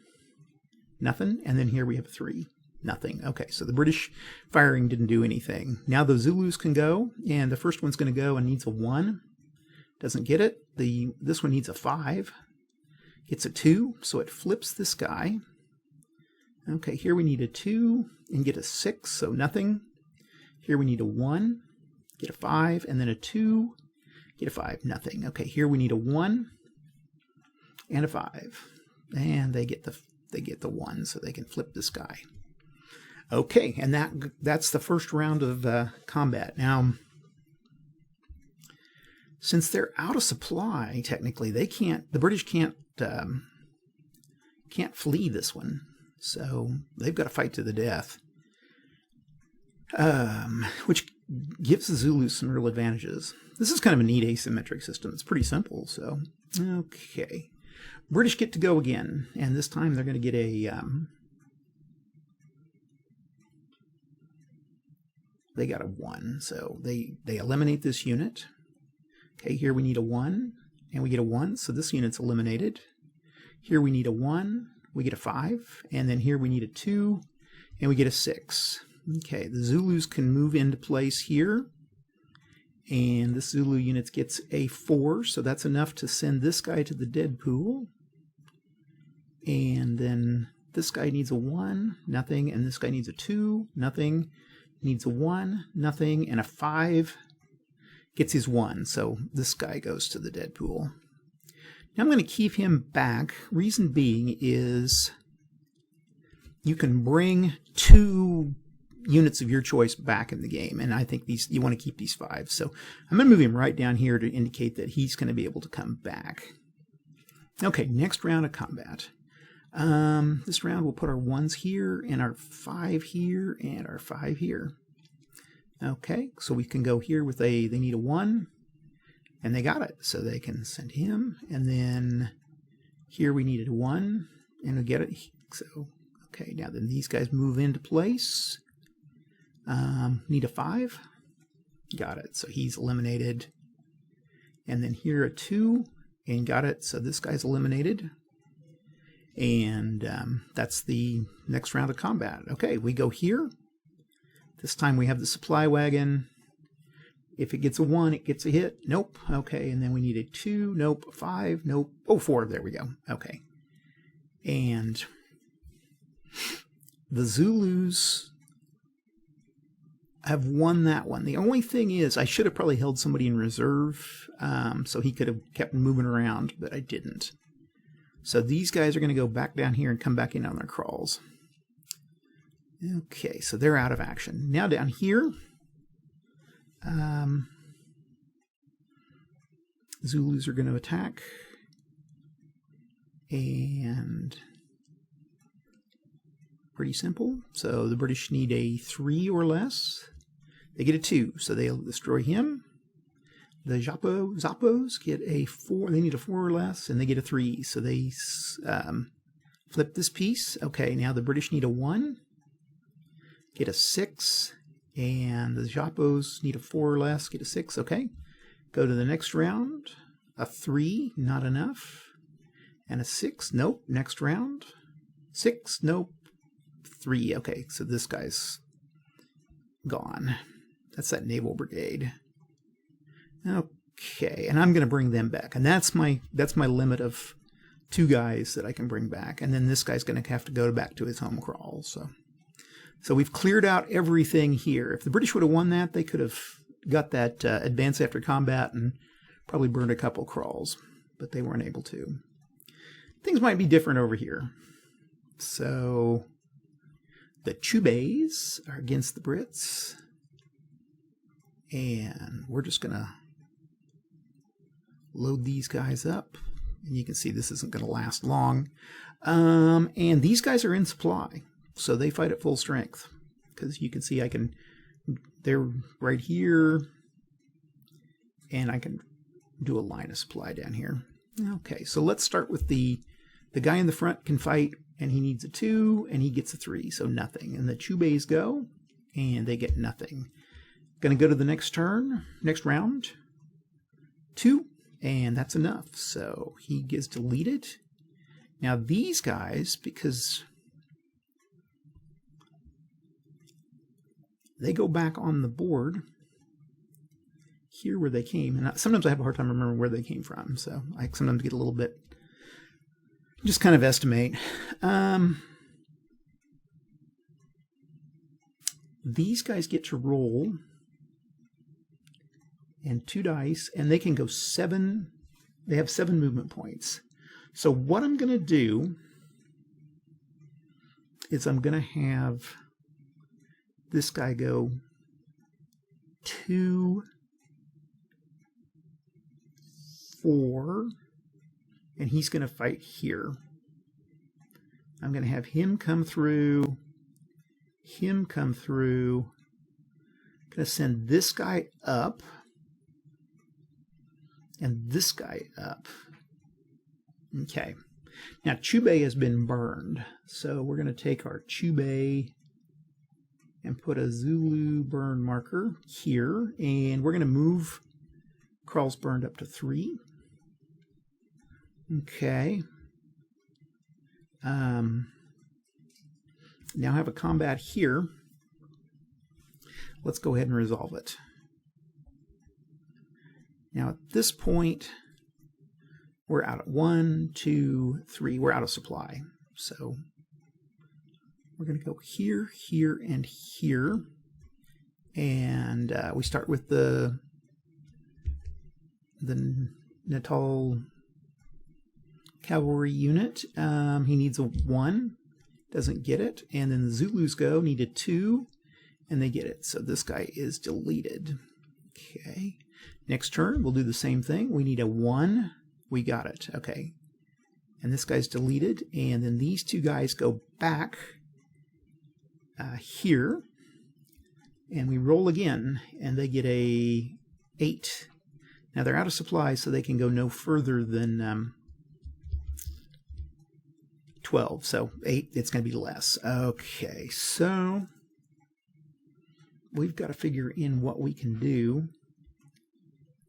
nothing, and then here we have a 3, nothing. Okay, so the British firing didn't do anything. Now the Zulus can go, and the first one's going to go and needs a 1. Doesn't get it. This one needs a 5. Gets a 2, so it flips this guy. Okay, here we need a 2 and get a 6, so nothing. Here we need a 1, get a 5, and then a 2, get a 5, nothing. Okay, here we need a 1 and a 5, and they get the 1, so they can flip this guy. Okay, and that's the first round of combat. Now, since they're out of supply, technically the British can't flee this one, so they've got to fight to the death. Which gives the Zulus some real advantages. This is kind of a neat asymmetric system. It's pretty simple, so, okay. British get to go again, and this time they're going to get a, they got a 1, so they eliminate this unit. Okay, here we need a 1, and we get a 1, so this unit's eliminated. Here we need a 1, we get a 5, and then here we need a 2, and we get a 6. Okay, the Zulus can move into place here, and this Zulu unit gets a 4, so that's enough to send this guy to the dead pool. And then this guy needs a 1, nothing, and this guy needs a 2, nothing, needs a 1, nothing, and a 5 gets his 1, so this guy goes to the dead pool. Now I'm going to keep him back. Reason being is you can bring 2 units of your choice back in the game, and I think you want to keep these 5. So I'm going to move him right down here to indicate that he's going to be able to come back. Okay, next round of combat. This round we'll put our 1s here, and our 5 here, and our 5 here. Okay, so we can go here with they need a 1, and they got it. So they can send him, and then here we needed a 1, and we get it. So, okay, now then these guys move into place. Need a 5. Got it. So he's eliminated. And then here a 2, and got it. So this guy's eliminated. And that's the next round of combat. Okay, we go here. This time we have the supply wagon. If it gets a 1, it gets a hit. Nope. Okay, and then we need a 2. Nope. A 5. Nope. Oh, 4. There we go. Okay. And the Zulus have won that one. The only thing is, I should have probably held somebody in reserve, so he could have kept moving around, but I didn't. So these guys are going to go back down here and come back in on their crawls. Okay, so they're out of action. Now down here, Zulus are going to attack. And pretty simple. So the British need a 3 or less. They get a 2, so they'll destroy him. The Zappos get a 4. They need a 4 or less, and they get a 3. So they flip this piece. Okay, now the British need a 1. Get a 6. And the Zappos need a 4 or less. Get a 6. Okay. Go to the next round. A 3. Not enough. And a 6. Nope. Next round. 6. Nope. 3. Okay, so this guy's gone. That's that naval brigade. Okay, and I'm going to bring them back, and that's my limit of 2 guys that I can bring back, and then this guy's going to have to go back to his home crawl. So we've cleared out everything here. If the British would have won that, they could have got that advance after combat and probably burned a couple crawls, but they weren't able to. Things might be different over here. So the Chubais are against the Brits. And we're just going to load these guys up. And you can see this isn't going to last long. And these guys are in supply. So they fight at full strength. Because you can see they're right here. And I can do a line of supply down here. Okay, so let's start with the guy in the front can fight. And he needs a 2, and he gets a 3, so nothing. And the Chubais go, and they get nothing. Going to go to the next round. 2, and that's enough. So he gets deleted. Now these guys, because they go back on the board here where they came. And sometimes I have a hard time remembering where they came from, so I sometimes get a little bit, just kind of estimate. These guys get to roll and 2 dice, and they can go 7. They have 7 movement points. So what I'm going to do is I'm going to have this guy go 2, 4, and he's going to fight here. I'm going to have him come through, I'm going to send this guy up, and this guy up. Okay. Now, Chubei has been burned, so we're going to take our Chubei and put a Zulu burn marker here, and we're going to move crawls burned up to 3. Okay. Now I have a combat here. Let's go ahead and resolve it. Now at this point, we're out of 1, 2, 3. We're out of supply. So we're going to go here, here, and here. And we start with the Natal cavalry unit. He needs a 1. Doesn't get it. And then the Zulus go, need a 2, and they get it. So this guy is deleted. Okay. Next turn, we'll do the same thing. We need a 1. We got it. Okay. And this guy's deleted. And then these 2 guys go back here. And we roll again, and they get a 8. Now they're out of supply, so they can go no further than 12. So 8, it's going to be less. Okay, so we've got to figure in what we can do.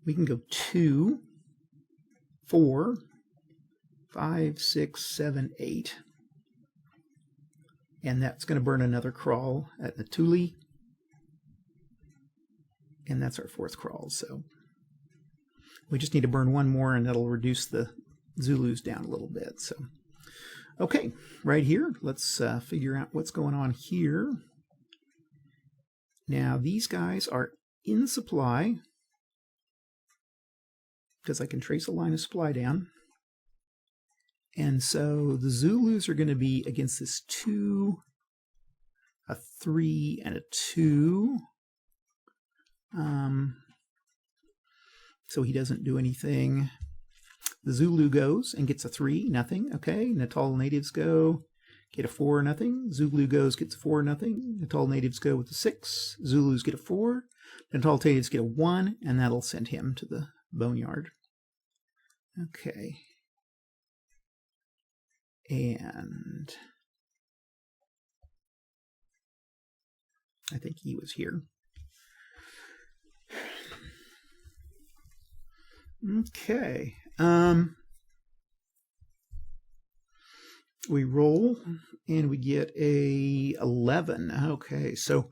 We can go 2, 4, 5, 6, 7, 8. And that's going to burn another crawl at the Thule. And that's our 4th crawl. So we just need to burn one more, and that'll reduce the Zulus down a little bit. So, okay, right here, let's figure out what's going on here. Now, these guys are in supply, because I can trace a line of supply down. And so the Zulus are going to be against this 2, a 3, and a 2. So he doesn't do anything. The Zulu goes and gets a 3, nothing. Okay, Natal natives go, get a 4, nothing. Zulu goes, gets a 4, nothing. Natal natives go with a 6. Zulus get a 4. Natal natives get a 1, and that'll send him to the boneyard. Okay. And I think he was here. Okay. We roll and we get a 11. Okay, so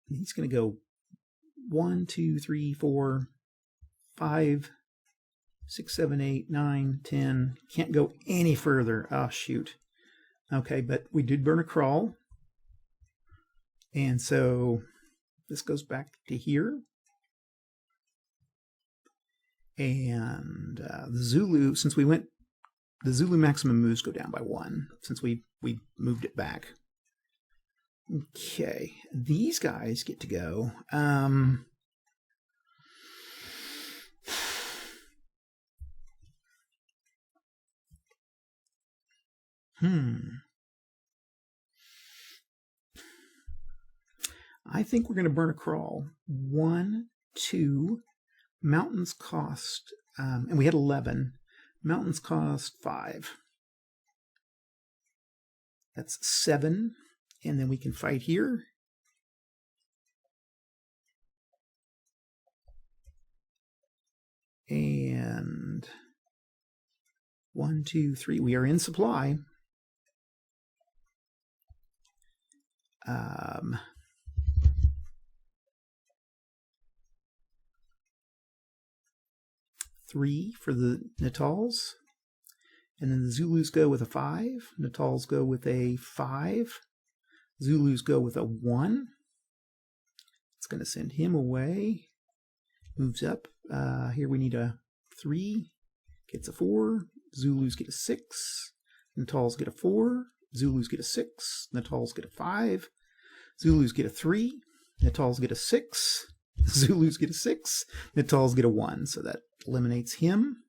he's going to go 1, 2, 3, 4, 5, 6, 7, 8, 9, 10. Can't go any further. Oh, shoot. Okay, but we did burn a crawl. And so this goes back to here. And the Zulu, since we went, the Zulu maximum moves go down by 1, since we moved it back. Okay, these guys get to go. I think we're going to burn a crawl. 1, 2, mountains cost, and we had 11. Mountains cost 5. That's 7, and then we can fight here. And 1, 2, 3. We are in supply. 3 for the Natals. And then the Zulus go with a 5. Natals go with a 5. Zulus go with a 1. It's going to send him away. Moves up. Here we need a 3. Gets a 4. Zulus get a 6. Natals get a 4. Zulus get a 6. Natals get a 5. Zulus get a 3. Natals get a 6. Zulus get a 6. Natals get a 1. So that eliminates him.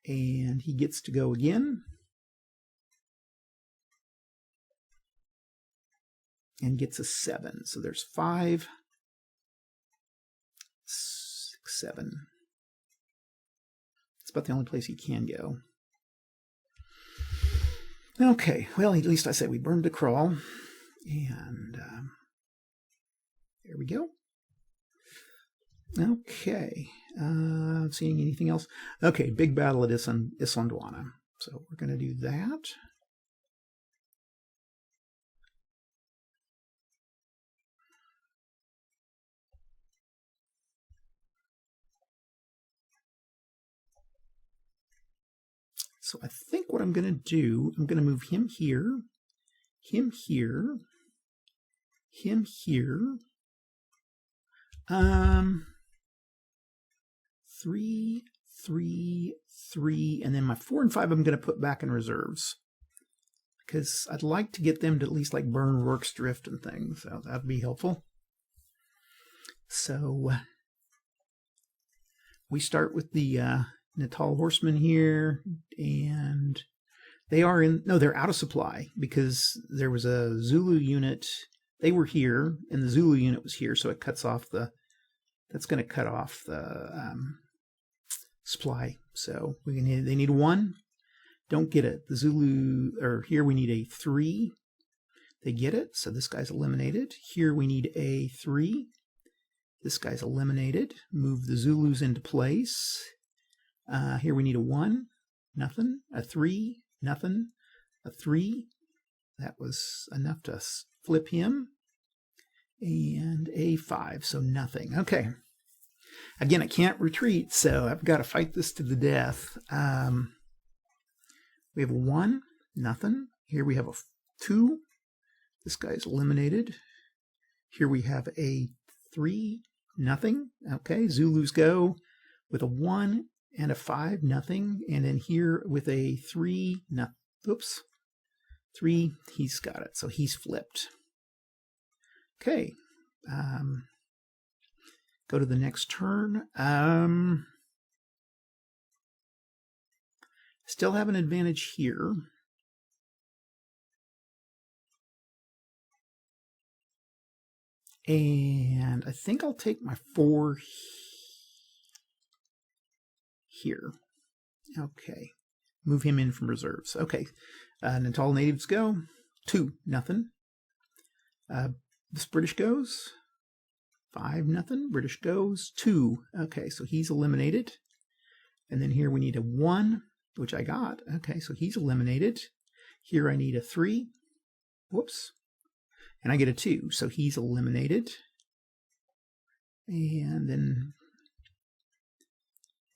And he gets to go again. And gets a 7. So there's 5, 6, 7. It's about the only place he can go. Okay, well, at least I said we burned the crawl. And there we go. Okay, seeing anything else? Okay, big battle at Islandwana. So we're going to do that. So I think what I'm going to do, I'm going to move him here, him here, him here. 3, 3, 3, and then my 4 and 5 I'm going to put back in reserves, because I'd like to get them to at least like burn Rourke's Drift and things, so that'd be helpful. So we start with the Natal Horsemen here, and They are in, no, they're out of supply because there was a Zulu unit. They were here, and the Zulu unit was here, so it cuts off the, that's going to cut off the supply. So they need a 1. Don't get it. The Zulu, or here we need a 3. They get it, so this guy's eliminated. Here we need a 3. This guy's eliminated. Move the Zulus into place. Here we need a 1. Nothing. A 3. Nothing. A 3. That was enough to flip him. And a 5, so nothing. Okay. Again, I can't retreat, so I've got to fight this to the death. We have a 1. Nothing. Here we have a 2. This guy's eliminated. Here we have a 3. Nothing. Okay, Zulus go with a 1 and a 5. Nothing. And then here with a 3. No, oops. 3. He's got it. So he's flipped. Okay. Go to the next turn. Still have an advantage here. And I think I'll take my 4 here. Okay. Move him in from reserves. Okay. Natal natives go. 2. Nothing. This British goes. 5. Nothing. British goes. 2. Okay, so he's eliminated. And then here we need a 1, which I got. Okay, so he's eliminated. Here I need a 3. Whoops. And I get a 2, so he's eliminated. And then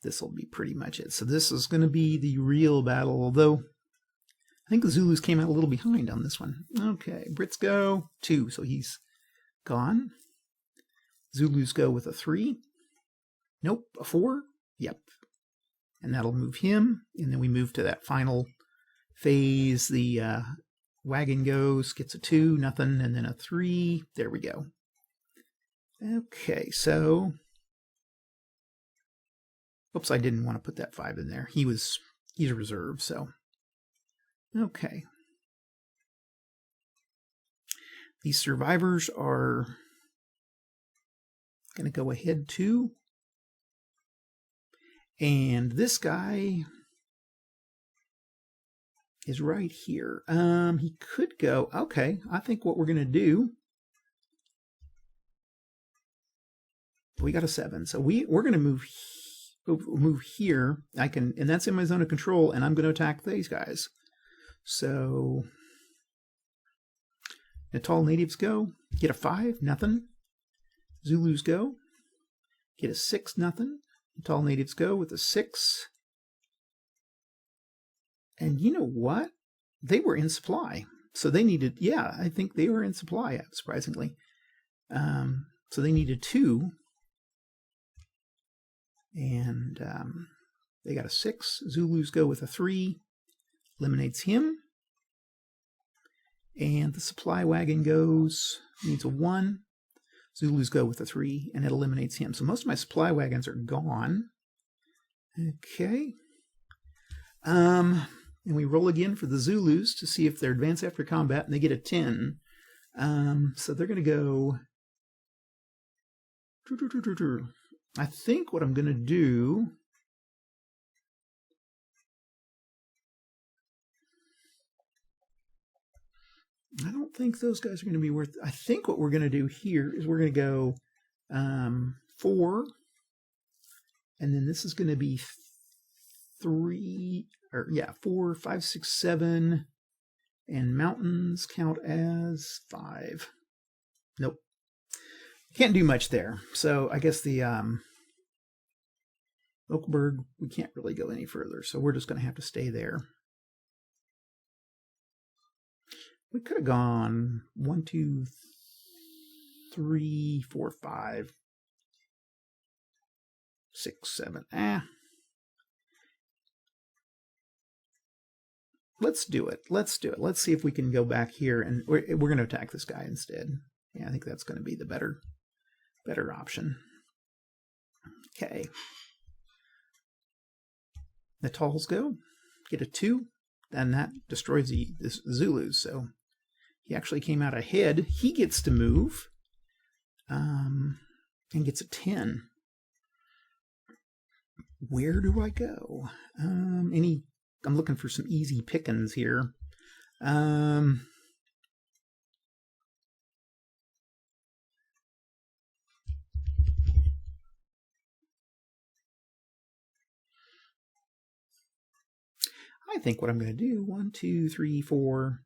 this will be pretty much it. So this is going to be the real battle, although I think the Zulus came out a little behind on this one. Okay, Brits go. 2, so he's gone. Zulus go with a 3. Nope, a 4. Yep. And that'll move him. And then we move to that final phase. The wagon goes, gets a 2, nothing, and then a 3. There we go. Okay, so... Oops, I didn't want to put that 5 in there. He's a reserve, so... Okay. These survivors are going to go ahead too. And this guy is right here. He could go. Okay, I think what we're going to do. We got a 7, so we're going to move here. I can, and that's in my zone of control, and I'm going to attack these guys. So Natal natives go. Get a 5, nothing. Zulus go. Get a 6, nothing. Natal natives go with a 6. And you know what? They were in supply. So they needed, yeah, I think they were in supply, surprisingly. So they needed 2. And they got a 6. Zulus go with a 3. Eliminates him. And the supply wagon goes, needs a 1. Zulus go with a 3, and it eliminates him. So most of my supply wagons are gone. Okay. And we roll again for the Zulus to see if they're advanced after combat, and they get a 10. So they're going to go... I think what I'm going to do... I don't think those guys are going to be worth... I think what we're going to do here is we're going to go 4. And then this is going to be 3... Or, yeah, 4, 5, 6, 7. And mountains count as 5. Nope. Can't do much there. So I guess the Oakberg, we can't really go any further. So we're just going to have to stay there. We could have gone 1, 2, 3, 4, 5, 6, 7. Let's do it. Let's do it. Let's see if we can go back here, and we're going to attack this guy instead. Yeah, I think that's going to be the better option. Okay. Natals go. Get a 2. and that destroys the Zulus. So he actually came out ahead. He gets to move and gets a 10. Where do I go? I'm looking for some easy pickings here. I think what I'm going to do, 1, 2, 3, 4,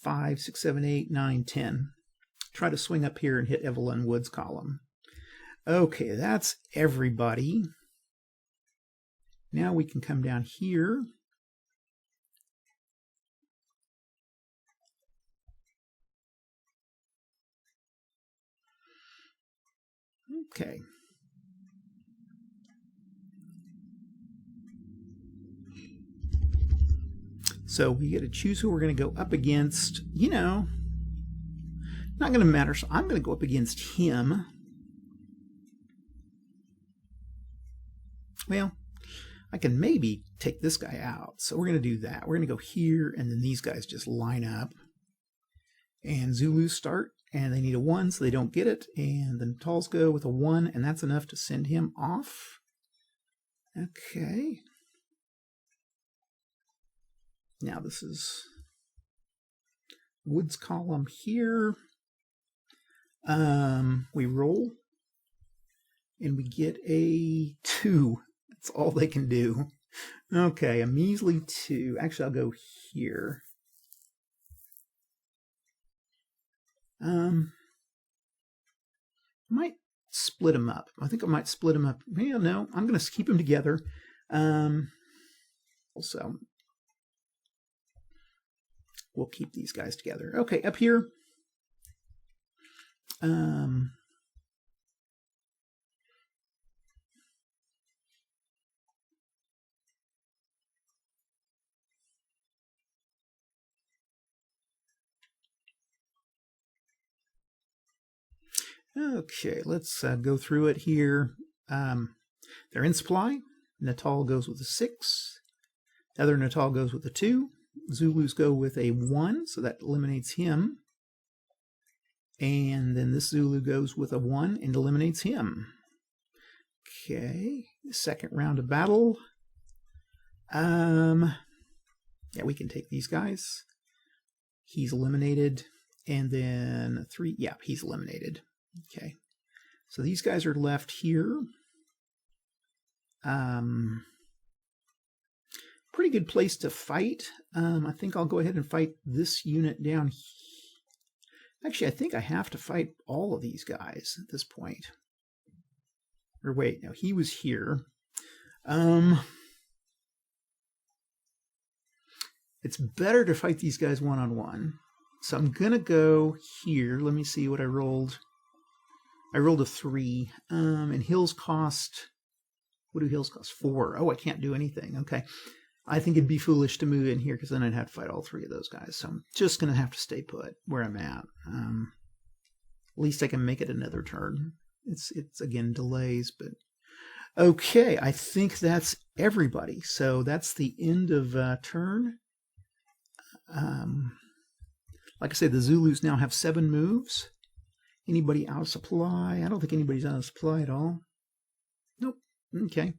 5, 6, 7, 8, 9, 10. Try to swing up here and hit Evelyn Wood's column. Okay, that's everybody. Now we can come down here. Okay. So we get to choose who we're going to go up against. You know, not going to matter. So I'm going to go up against him. Well, I can maybe take this guy out. So we're going to do that. We're going to go here, and then these guys just line up. And Zulus start, and they need a 1, so they don't get it. And the Natals go with a 1, and that's enough to send him off. Okay. Now this is Wood's column here. We roll, and we get a 2. That's all they can do. Okay, a measly 2. Actually, I'll go here. Might split them up. I think I might split them up. Yeah, no, I'm going to keep them together. Also, we'll keep these guys together. Okay, up here. Okay, let's go through it here. They're in supply. Natal goes with a 6. The other Natal goes with a 2. Zulus go with a 1, so that eliminates him. And then this Zulu goes with a 1 and eliminates him. Okay, second round of battle. Yeah, we can take these guys. He's eliminated. And then 3, yeah, he's eliminated. Okay, so these guys are left here. Pretty good place to fight. I think I'll go ahead and fight this unit down here. Actually, I think I have to fight all of these guys at this point. Or wait, no, he was here. It's better to fight these guys one-on-one. So I'm going to go here. Let me see what I rolled. I rolled a 3. And hills cost... What do hills cost? 4. Oh, I can't do anything. Okay. I think it'd be foolish to move in here because then I'd have to fight all 3 of those guys. So I'm just going to have to stay put where I'm at. At least I can make it another turn. It's again, delays, but... Okay, I think that's everybody. So that's the end of turn. Like I said, the Zulus now have 7 moves. Anybody out of supply? I don't think anybody's out of supply at all. Nope. Okay.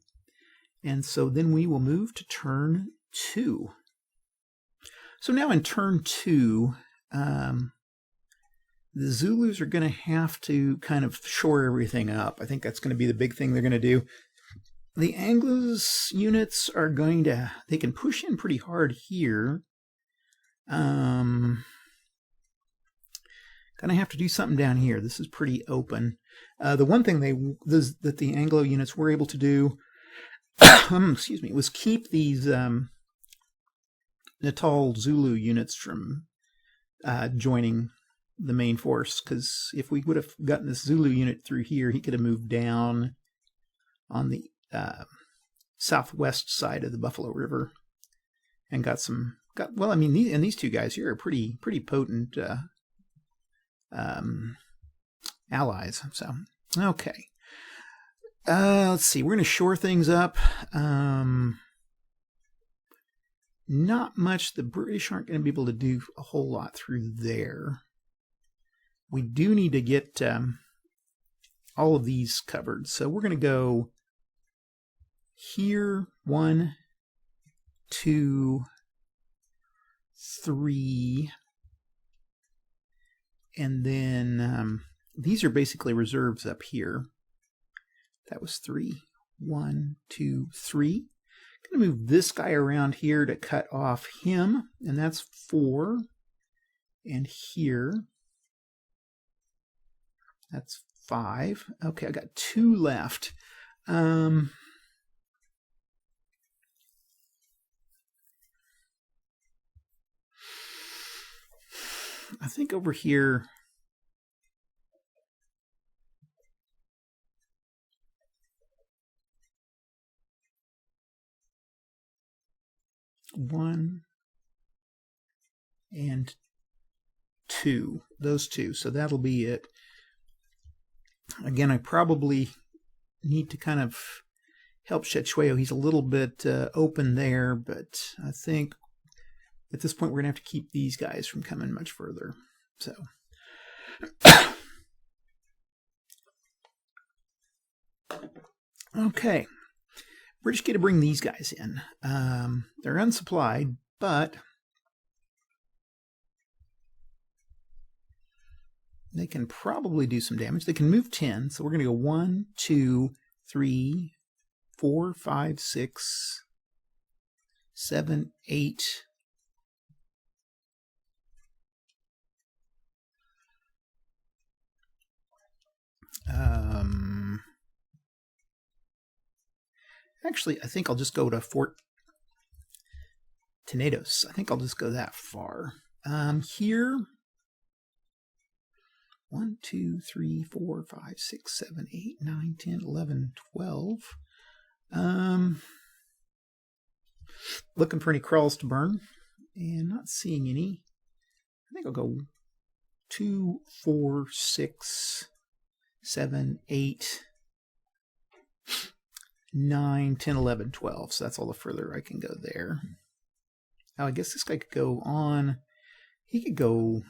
And so then we will move to turn 2. So now in turn 2, the Zulus are going to have to kind of shore everything up. I think that's going to be the big thing they're going to do. The Anglos units are going to, they can push in pretty hard here. Gonna have to do something down here. This is pretty open. The one thing that the Anglo units were able to do, excuse me, was keep these Natal Zulu units from joining the main force. Because if we would have gotten this Zulu unit through here, he could have moved down on the southwest side of the Buffalo River and well, I mean, these 2 guys here are pretty potent allies. So, okay. Let's see. We're going to shore things up. not much. The British aren't going to be able to do a whole lot through there. We do need to get all of these covered. So we're going to go here, 1, 2, 3, and then these are basically reserves up here. That was 3. 1, 2, 3. I'm going to move this guy around here to cut off him, and that's 4. And here, that's 5. Okay, I got 2 left. I think over here, one and 2, those 2. So that'll be it. Again, I probably need to kind of help Chetchueo. He's a little bit open there, but I think at this point we're going to have to keep these guys from coming much further. So, okay. British get to bring these guys in. They're unsupplied, but they can probably do some damage. They can move 10, so we're going to go 1, 2, 3, 4, 5, 6, 7, 8. Actually, I think I'll just go to Fort Tenedos. I think I'll just go that far. Here, 1, 2, 3, 4, 5, 6, 7, 8, 9, 10, 11, 12. Looking for any crawls to burn, and not seeing any. I think I'll go 2, 4, 6, 7, 8, 9, 10, 11, 12. So that's all the further I can go there. Oh, I guess this guy could go on. He could go...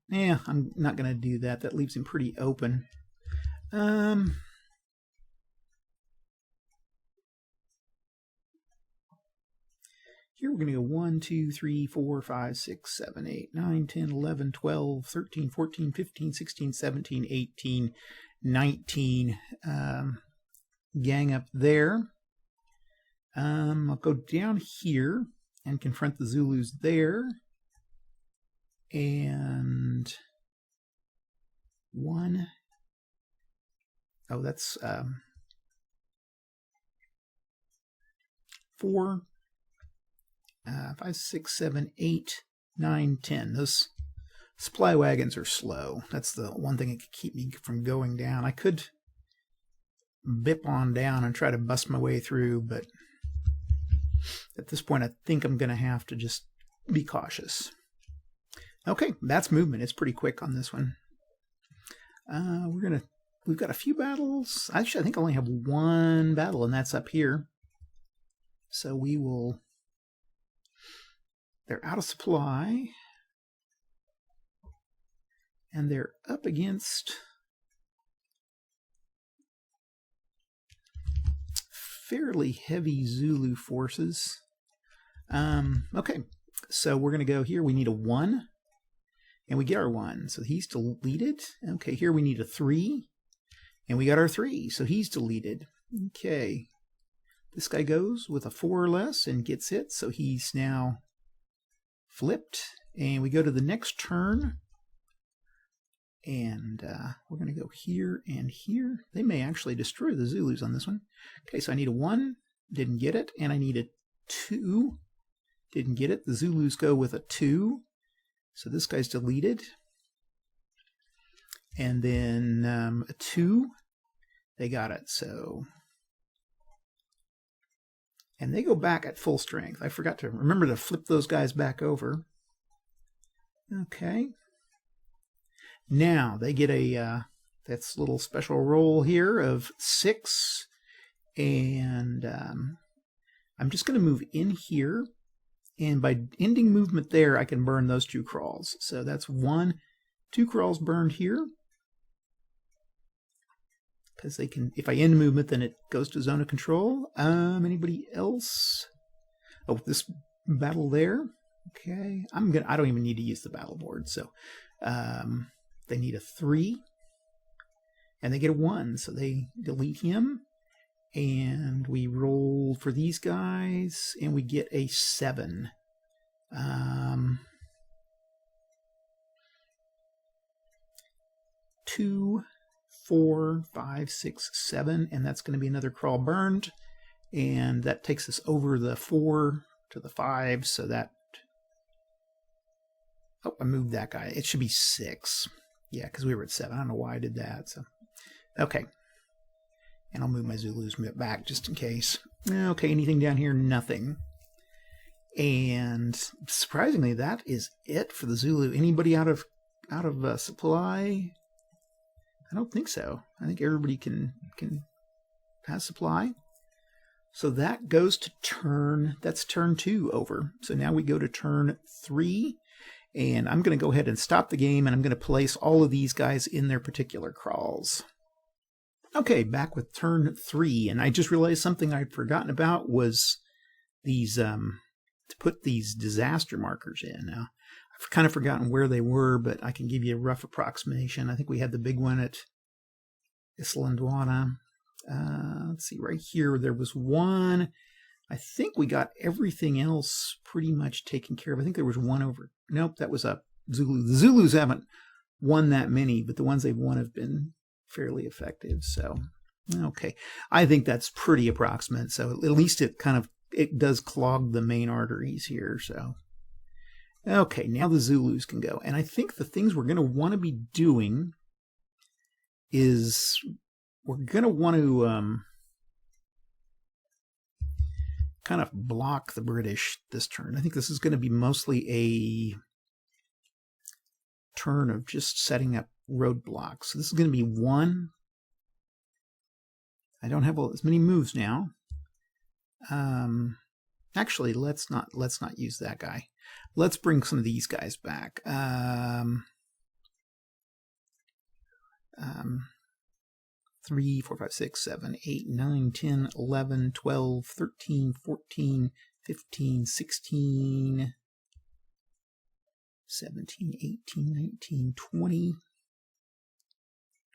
Yeah, I'm not going to do that. That leaves him pretty open. Here we're going to go 1, 2, 3, 4, 5, 6, 7, 8, 9, 10, 11, 12, 13, 14, 15, 16, 17, 18, 19. Gang up there. I'll go down here and confront the Zulus there. And 1. Oh, that's 4, 5, 6, 7, 8, 9, 10. Those supply wagons are slow. That's the one thing that could keep me from going down. I could bip on down and try to bust my way through, but at this point I think I'm going to have to just be cautious. Okay, that's movement. It's pretty quick on this one. We've got a few battles. Actually, I think I only have one battle, and that's up here. So we will... They're out of supply. And they're up against fairly heavy Zulu forces. Okay, so we're going to go here. We need a 1. And we get our 1, so he's deleted. Okay, here we need a 3, and we got our 3, so he's deleted. Okay, this guy goes with a 4 or less and gets hit, so he's now flipped. And we go to the next turn, and we're going to go here and here. They may actually destroy the Zulus on this one. Okay, so I need a 1, didn't get it, and I need a 2, didn't get it. The Zulus go with a 2. So this guy's deleted. And then a 2, they got it. So, and they go back at full strength. I forgot to remember to flip those guys back over. Okay. Now they get a that's a little special roll here of 6, and I'm just going to move in here And by ending movement there, I can burn those 2 crawls. So that's 2 crawls burned here. Because they can, if I end movement, then it goes to zone of control. Anybody else? Oh, this battle there. Okay, I don't even need to use the battle board. So they need a 3. And they get a 1, so they delete him. And we roll for these guys, and we get a 7. 2, 4, 5, 6, 7, and that's going to be another crawl burned. And that takes us over the 4 to the 5, so that... Oh, I moved that guy. It should be 6. Yeah, because we were at 7. I don't know why I did that. So, okay. And I'll move my Zulus back just in case. Okay, anything down here? Nothing. And surprisingly, that is it for the Zulu. Anybody out of supply? I don't think so. I think everybody can has supply. So that goes to turn. That's turn 2 over. So now we go to turn 3. And I'm going to go ahead and stop the game, and I'm going to place all of these guys in their particular crawls. Okay, back with turn 3, and I just realized something I'd forgotten about was these, to put these disaster markers in. Now, I've kind of forgotten where they were, but I can give you a rough approximation. I think we had the big one at Islandwana. Let's see, right here there was one. I think we got everything else pretty much taken care of. I think there was one over. Nope, that was a Zulu. The Zulus haven't won that many, but the ones they've won have been fairly effective. So, okay. I think that's pretty approximate. So at least it does clog the main arteries here. So, okay, now the Zulus can go. And I think the things we're going to want to be doing is we're going to want to kind of block the British this turn. I think this is going to be mostly a turn of just setting up roadblocks. So this is going to be 1. I don't have as many moves now. Actually, let's not use that guy. Let's bring some of these guys back. 3, 4, 5, 6, 7, 8, 9, 10, 11, 12, 13, 14, 15, 16, 17, 18, 19, 20,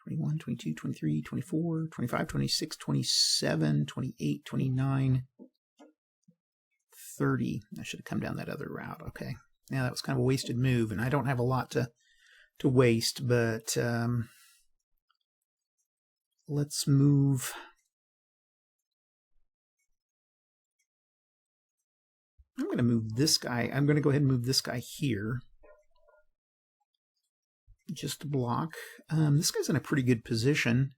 21, 22, 23, 24, 25, 26, 27, 28, 29, 30. I should have come down that other route. Okay. Now that was kind of a wasted move, and I don't have a lot to waste, but let's move. I'm going to move this guy. I'm going to go ahead and move this guy here. Just to block. This guy's in a pretty good position.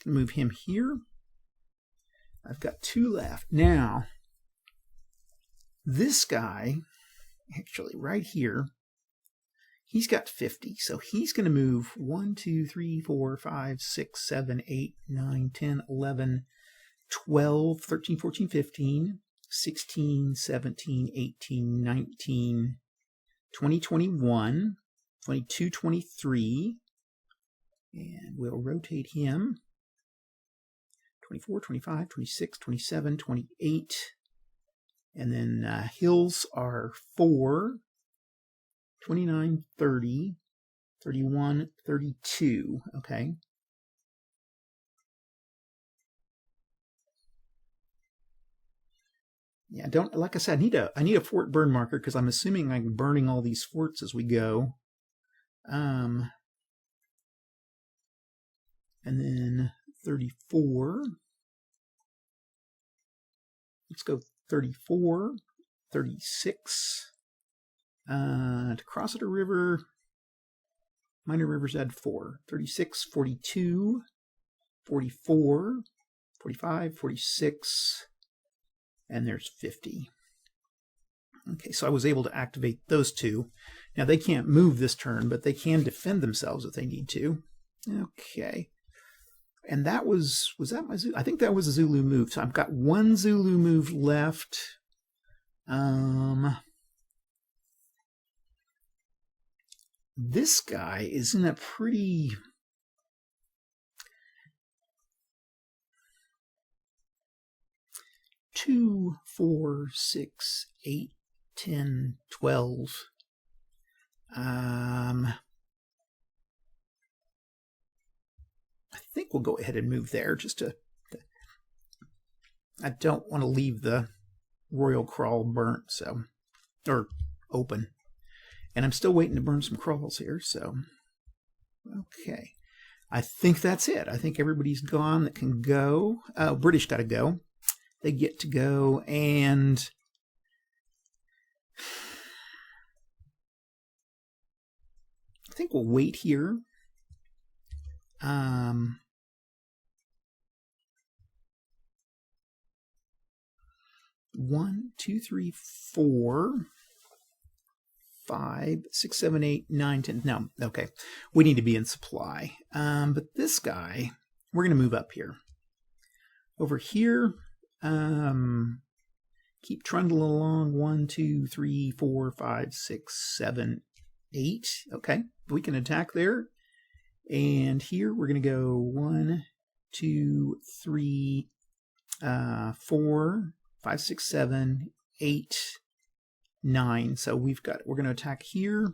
Move him here. I've got 2 left. Now, this guy, actually right here, he's got 50. So he's going to move 1, 2, 3, 4, 5, 6, 7, 8, 9, 10, 11, 12, 13, 14, 15, 16, 17, 18, 19, 20, 21, 22, 23. And we'll rotate him. 24, 25, 26, 27, 28. And then hills are 4, 29, 30, 31, 32. Okay. Yeah, like I said, I need a fort burn marker because I'm assuming I'm burning all these forts as we go. And then 34. Let's go 34, 36. To cross at a river, minor rivers add 4. 36, 42, 44, 45, 46, and there's 50. Okay, so I was able to activate those two. Now they can't move this turn, but they can defend themselves if they need to. Okay. And that was that my Zulu? I think that was a Zulu move. So I've got one Zulu move left. This guy is in a pretty... Two, 4, 6, 8, 10, 12. I think we'll go ahead and move there just to... I don't want to leave the royal crawl burnt, so... or open. And I'm still waiting to burn some crawls here, so... Okay. I think that's it. I think everybody's gone that can go. British got to go. They get to go, and... I think we'll wait here. 1, 2, 3, 4, 5, 6, 7, 8, 9, 10. No, okay. We need to be in supply. But this guy, we're going to move up here. Over here, keep trundling along. 1, 2, 3, 4, 5, 6, 7, 8. Okay, we can attack there. And here we're going to go 1, 2, 3, 4, 5, 6, 7, 8, 9. So we're going to attack here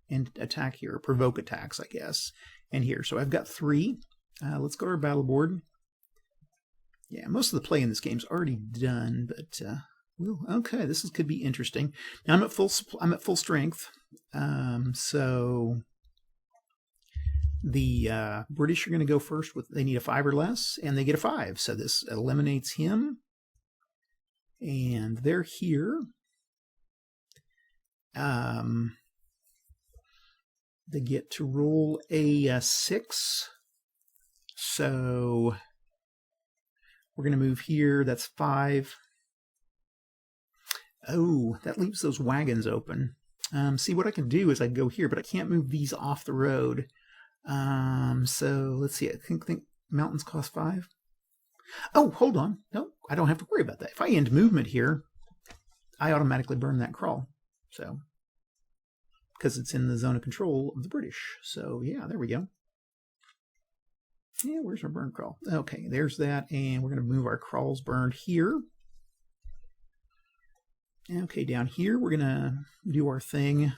and attack here, provoke attacks, I guess, and here. So I've got 3. Let's go to our battle board. Yeah, most of the play in this game's already done, but okay, this could be interesting. Now I'm at full strength, so the British are going to go first with, they need a 5 or less, and they get a 5, so this eliminates him. And they're here. They get to roll a 6. So we're going to move here. That's 5. Oh, that leaves those wagons open. See, what I can do is I can go here, but I can't move these off the road. So let's see. I think mountains cost 5. Oh, hold on. No, I don't have to worry about that. If I end movement here, I automatically burn that crawl. So, because it's in the zone of control of the British. So, yeah, there we go. Yeah, where's our burn crawl? Okay, there's that. And we're going to move our crawls burned here. Okay, down here, we're going to do our thing.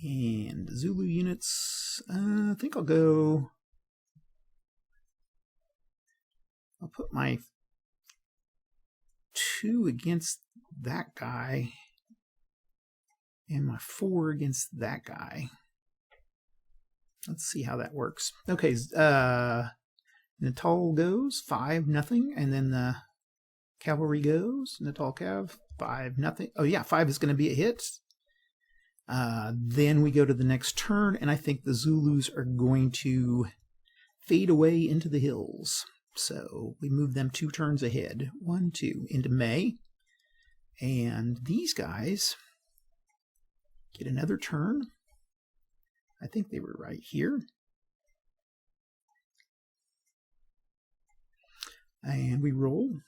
And Zulu units, I think I'll put my 2 against that guy and my 4 against that guy. Let's see how that works. Okay, Natal goes 5-0, and then the cavalry goes. Natal Cav 5-0. Oh yeah, 5 is going to be a hit. Then we go to the next turn, and I think the Zulus are going to fade away into the hills. So we move them 2 turns ahead. 1, 2, into May. And these guys get another turn. I think they were right here. And we roll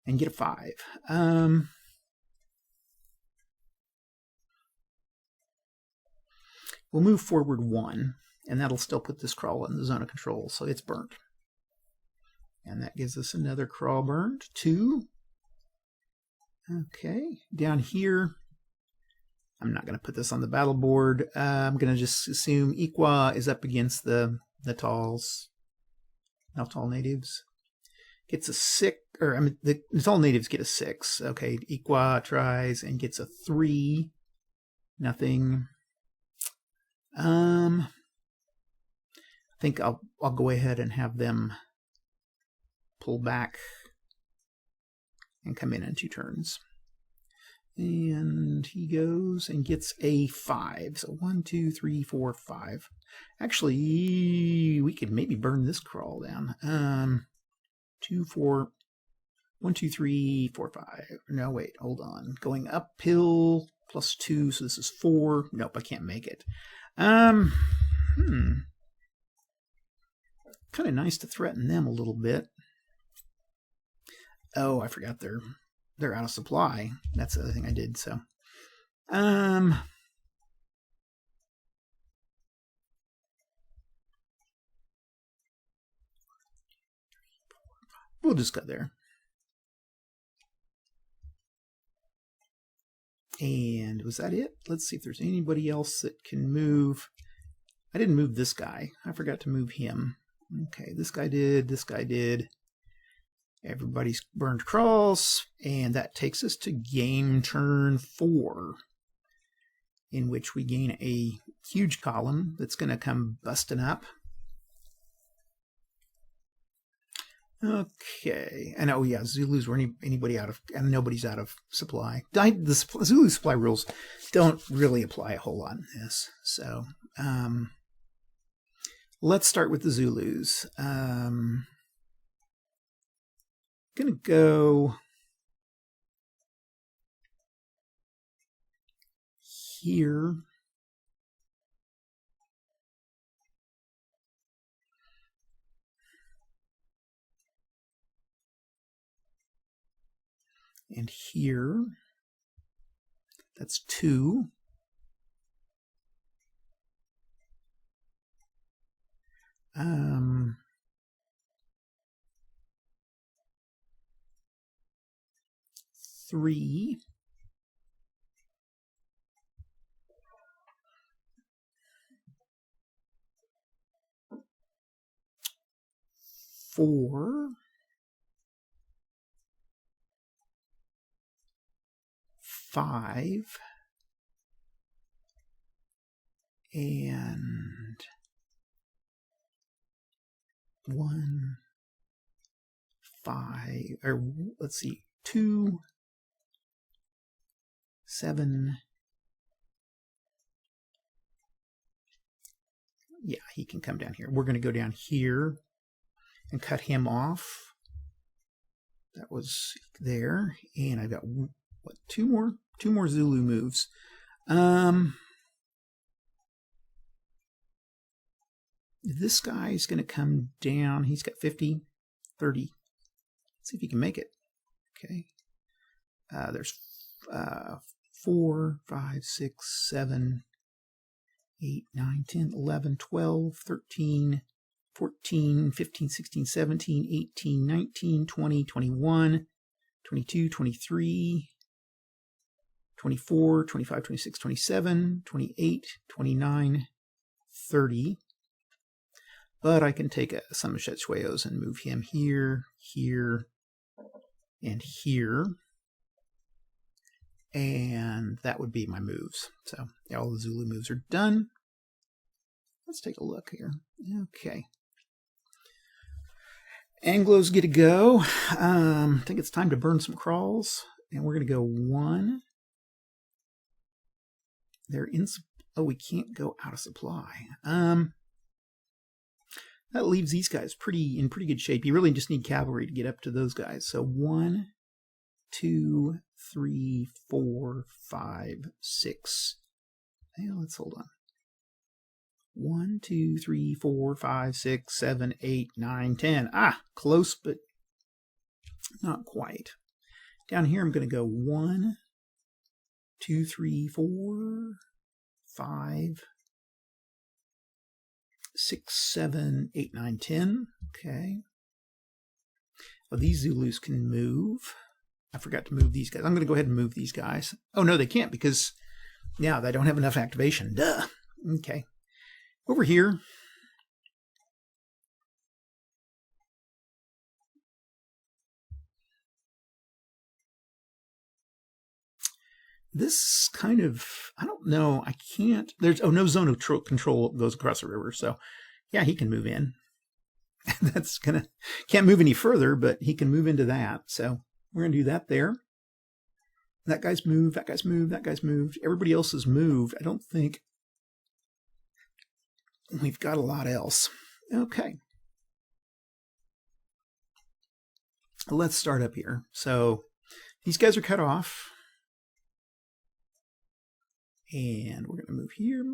and get a 5. We'll move forward 1, and that'll still put this crawl in the zone of control, so it's burnt. And that gives us another crawl burned. 2. Okay, down here, I'm not going to put this on the battle board. I'm going to just assume Iqua is up against the Natal natives. Gets a 6, or I mean, the Natal natives get a 6. Okay, Iqua tries and gets a 3. Nothing. I think I'll go ahead and have them pull back and come in 2 turns. And he goes and gets a 5. So 1, 2, 3, 4, 5. Actually, we could maybe burn this crawl down. 2, 4, 1, 2, 3, 4, 5. No, wait, hold on. Going uphill plus 2, so this is 4. Nope, I can't make it. Kind of nice to threaten them a little bit. Oh, I forgot they're out of supply. That's the other thing I did. So, we'll just go there. And was that it? Let's see if there's anybody else that can move. I didn't move this guy. I forgot to move him. Okay, this guy did. This guy did. Everybody's burned crawls, and that takes us to game turn 4, in which we gain a huge column that's going to come busting up. Okay, and oh yeah, Zulus were anybody out of, and nobody's out of supply. The Zulu supply rules don't really apply a whole lot in this, so let's start with the Zulus. Gonna go here. And here. That's 2. Three. 4. 5. And 1, 5, or let's see, 2, 7. Yeah, he can come down here. We're going to go down here and cut him off. That was there. And I've got, what, two more Zulu moves. This guy's going to come down. He's got 50, 30. Let's see if he can make it. Okay. There's 4, 5, 6, 7, 8, 9, 10, 11, 12, 13, 14, 15, 16, 17, 18, 19, 20, 21, 22, 23, 24, 25, 26, 27, 28, 29, 30. But I can take some Shetsueyos and move him here, here, and here. And that would be my moves. So yeah, all the Zulu moves are done. Let's take a look here. Okay. Anglos get to go. I think it's time to burn some crawls. And we're going to go 1. They're in... Oh, we can't go out of supply. That leaves these guys in pretty good shape. You really just need cavalry to get up to those guys. So 1, 2, 3, 4, 5, 6. Hey, let's hold on. 1, 2, 3, 4, 5, 6, 7, 8, 9, 10. Ah, close, but not quite. Down here, I'm going to go 1, 2, 3, 4, 5, 6, 7, 8, 9, 10. Okay. Well, these Zulus can move. I forgot to move these guys. I'm going to go ahead and move these guys. Oh, no, they can't because, yeah, they don't have enough activation. Duh. Okay. Over here. This kind of, I don't know, I can't, there's, no zone of control goes across the river, so yeah, he can move in. That's gonna, can't move any further, but he can move into that, so we're gonna do that there. That guy's moved, that guy's moved, that guy's moved. Everybody else has moved. I don't think we've got a lot else. Okay. Let's start up here. So these guys are cut off. And we're going to move here,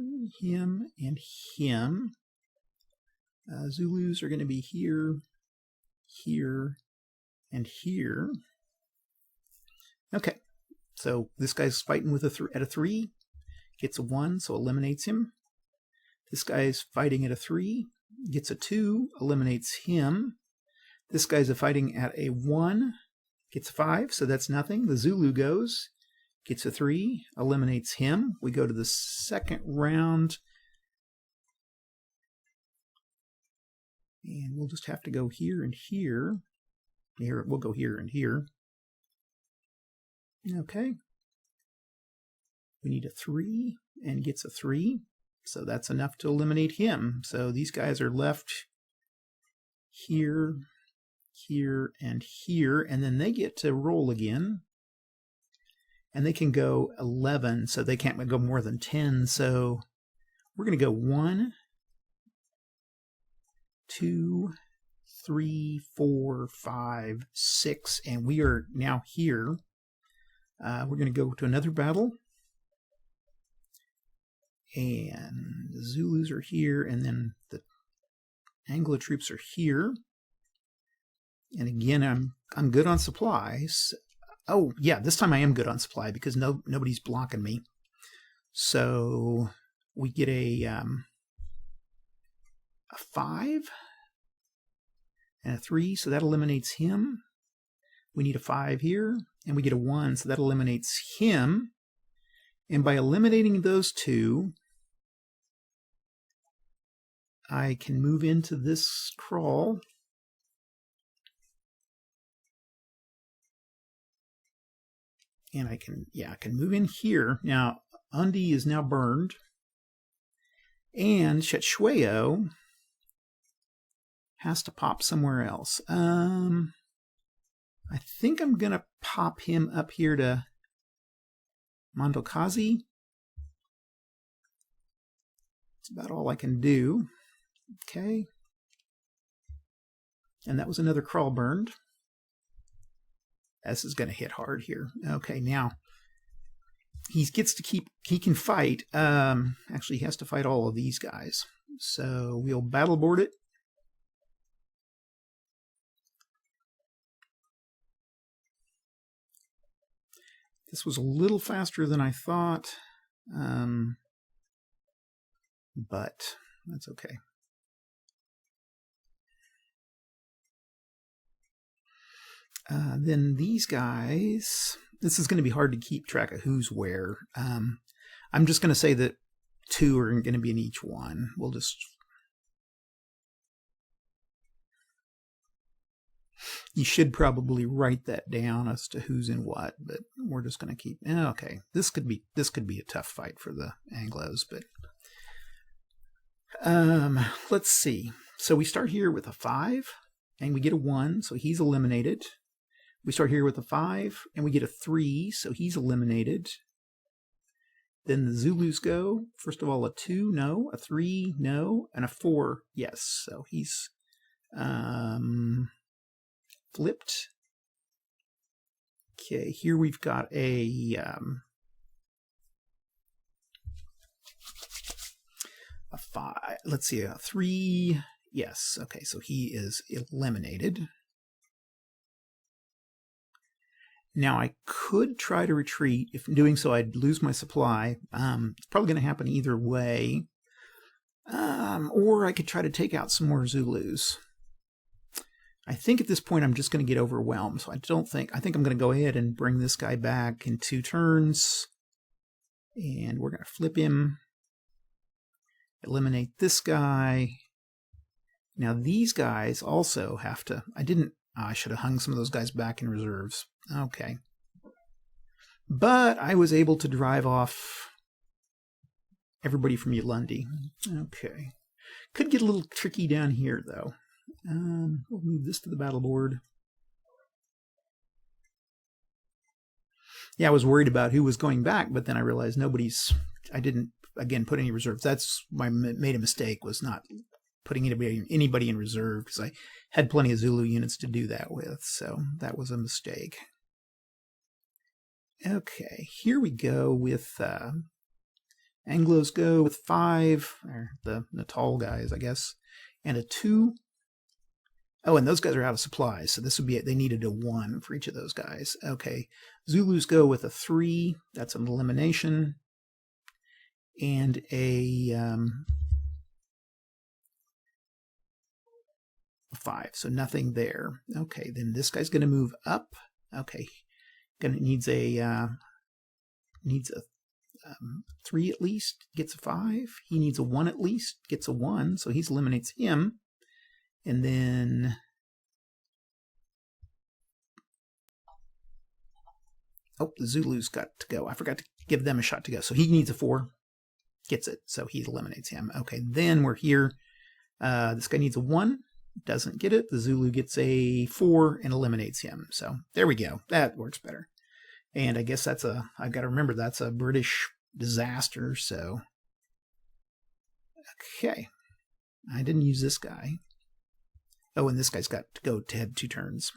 him, and him. Zulus are going to be here, here, and here. Okay, so this guy's fighting with at a 3, gets a 1, so eliminates him. This guy's fighting at a 3, gets a 2, eliminates him. This guy's fighting at a 1, gets a 5, so that's nothing. The Zulu goes, gets a 3, eliminates him. We go to the second round. And we'll just have to go here and here. Here, we'll go here and here. Okay. We need a 3 and gets a 3. So that's enough to eliminate him. So these guys are left here, here, and here. And then they get to roll again. And they can go 11, so they can't go more than 10. So we're going to go 1, 2, 3, 4, 5, 6, and we are now here. We're going to go to another battle. And the Zulus are here, and then the Anglo troops are here. And again, I'm good on supplies. Oh, yeah, this time I am good on supply because nobody's blocking me. So we get a 5 and a 3, so that eliminates him. We need a 5 here, and we get a 1, so that eliminates him. And by eliminating those two, I can move into this crawl. And I can move in here. Now, Undi is now burned. And Shetshweo has to pop somewhere else. I think I'm going to pop him up here to Mondokazi. That's about all I can do. Okay. And that was another crawl burned. This is going to hit hard here. Okay, now he gets to keep, he can fight. Actually, he has to fight all of these guys. So we'll battle board it. This was a little faster than I thought, but that's okay. Then these guys, this is going to be hard to keep track of who's where. I'm just going to say that 2 are going to be in each one. We'll just... You should probably write that down as to who's in what, but we're just going to keep... Okay, this could be a tough fight for the Anglos, but... let's see. So we start here with a 5, and we get a 1, so he's eliminated. We start here with a 5, and we get a 3, so he's eliminated. Then the Zulus go. First of all, a 2, no. A 3, no. And a 4, yes. So he's flipped. Okay, here we've got a 5. Let's see, a 3. Yes, okay, so he is eliminated. Now, I could try to retreat. If doing so, I'd lose my supply. It's probably going to happen either way. Or I could try to take out some more Zulus. I think at this point I'm just going to get overwhelmed. So I think I'm going to go ahead and bring this guy back in 2 turns. And we're going to flip him. Eliminate this guy. Now these guys also have to... I should have hung some of those guys back in reserves. Okay. But I was able to drive off everybody from Ulundi. Okay. Could get a little tricky down here, though. We'll move this to the battle board. Yeah, I was worried about who was going back, but then I realized I didn't, again, put any reserves. That's why I made a mistake, was not putting anybody in reserve, because I had plenty of Zulu units to do that with, so that was a mistake. Okay, here we go with Anglos go with 5, or the Natal guys, I guess, and a 2. Oh, and those guys are out of supplies, so this would be, they needed a 1 for each of those guys. Okay, Zulus go with a 3, that's an elimination, and a 5, so nothing there. Okay, then this guy's going to move up. Okay, needs a 3 at least, gets a 5. He needs a 1 at least, gets a 1, so he eliminates him. And then oh, the Zulu's got to go. I forgot to give them a shot to go. So he needs a 4, gets it, so he eliminates him. Okay, then we're here. This guy needs a 1, doesn't get it. The Zulu gets a 4 and eliminates him. So there we go. That works better. And I guess I've got to remember that's a British disaster, so. Okay. I didn't use this guy. Oh, and this guy's got to go to have 2 turns.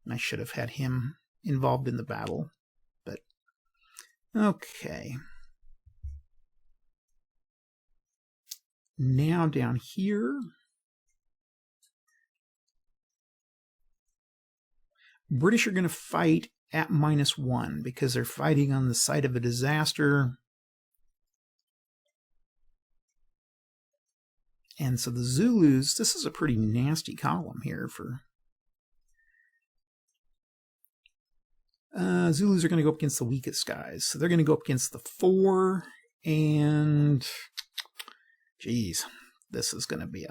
I should have had him involved in the battle, but okay. Now down here, British are going to fight at -1 because they're fighting on the site of a disaster. And so the Zulus, this is a pretty nasty column here for... Zulus are going to go up against the weakest guys. So they're going to go up against the 4, and... Geez, this is going to be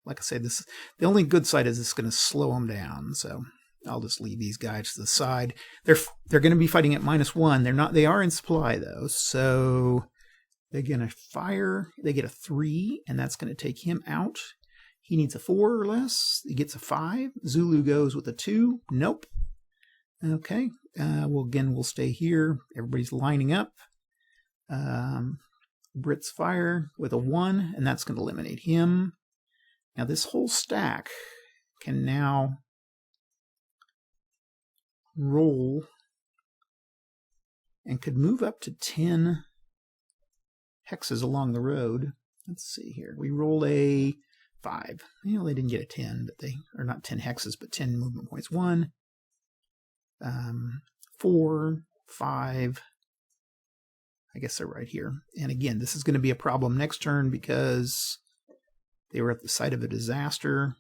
like I said, the only good side is it's going to slow them down. So I'll just leave these guys to the side. They're going to be fighting at -1. They are in supply though. So they're going to fire. They get a 3, and that's going to take him out. He needs a 4 or less. He gets a 5. Zulu goes with a 2. Nope. Okay. We'll stay here. Everybody's lining up. Brits fire with a 1, and that's going to eliminate him. Now this whole stack can now roll and could move up to 10 hexes along the road. Let's see here. We roll a 5. You know, they didn't get a 10, but they are not 10 hexes, but 10 movement points. 1, 4, 5. I guess they're right here. And again, this is going to be a problem next turn because they were at the site of a disaster.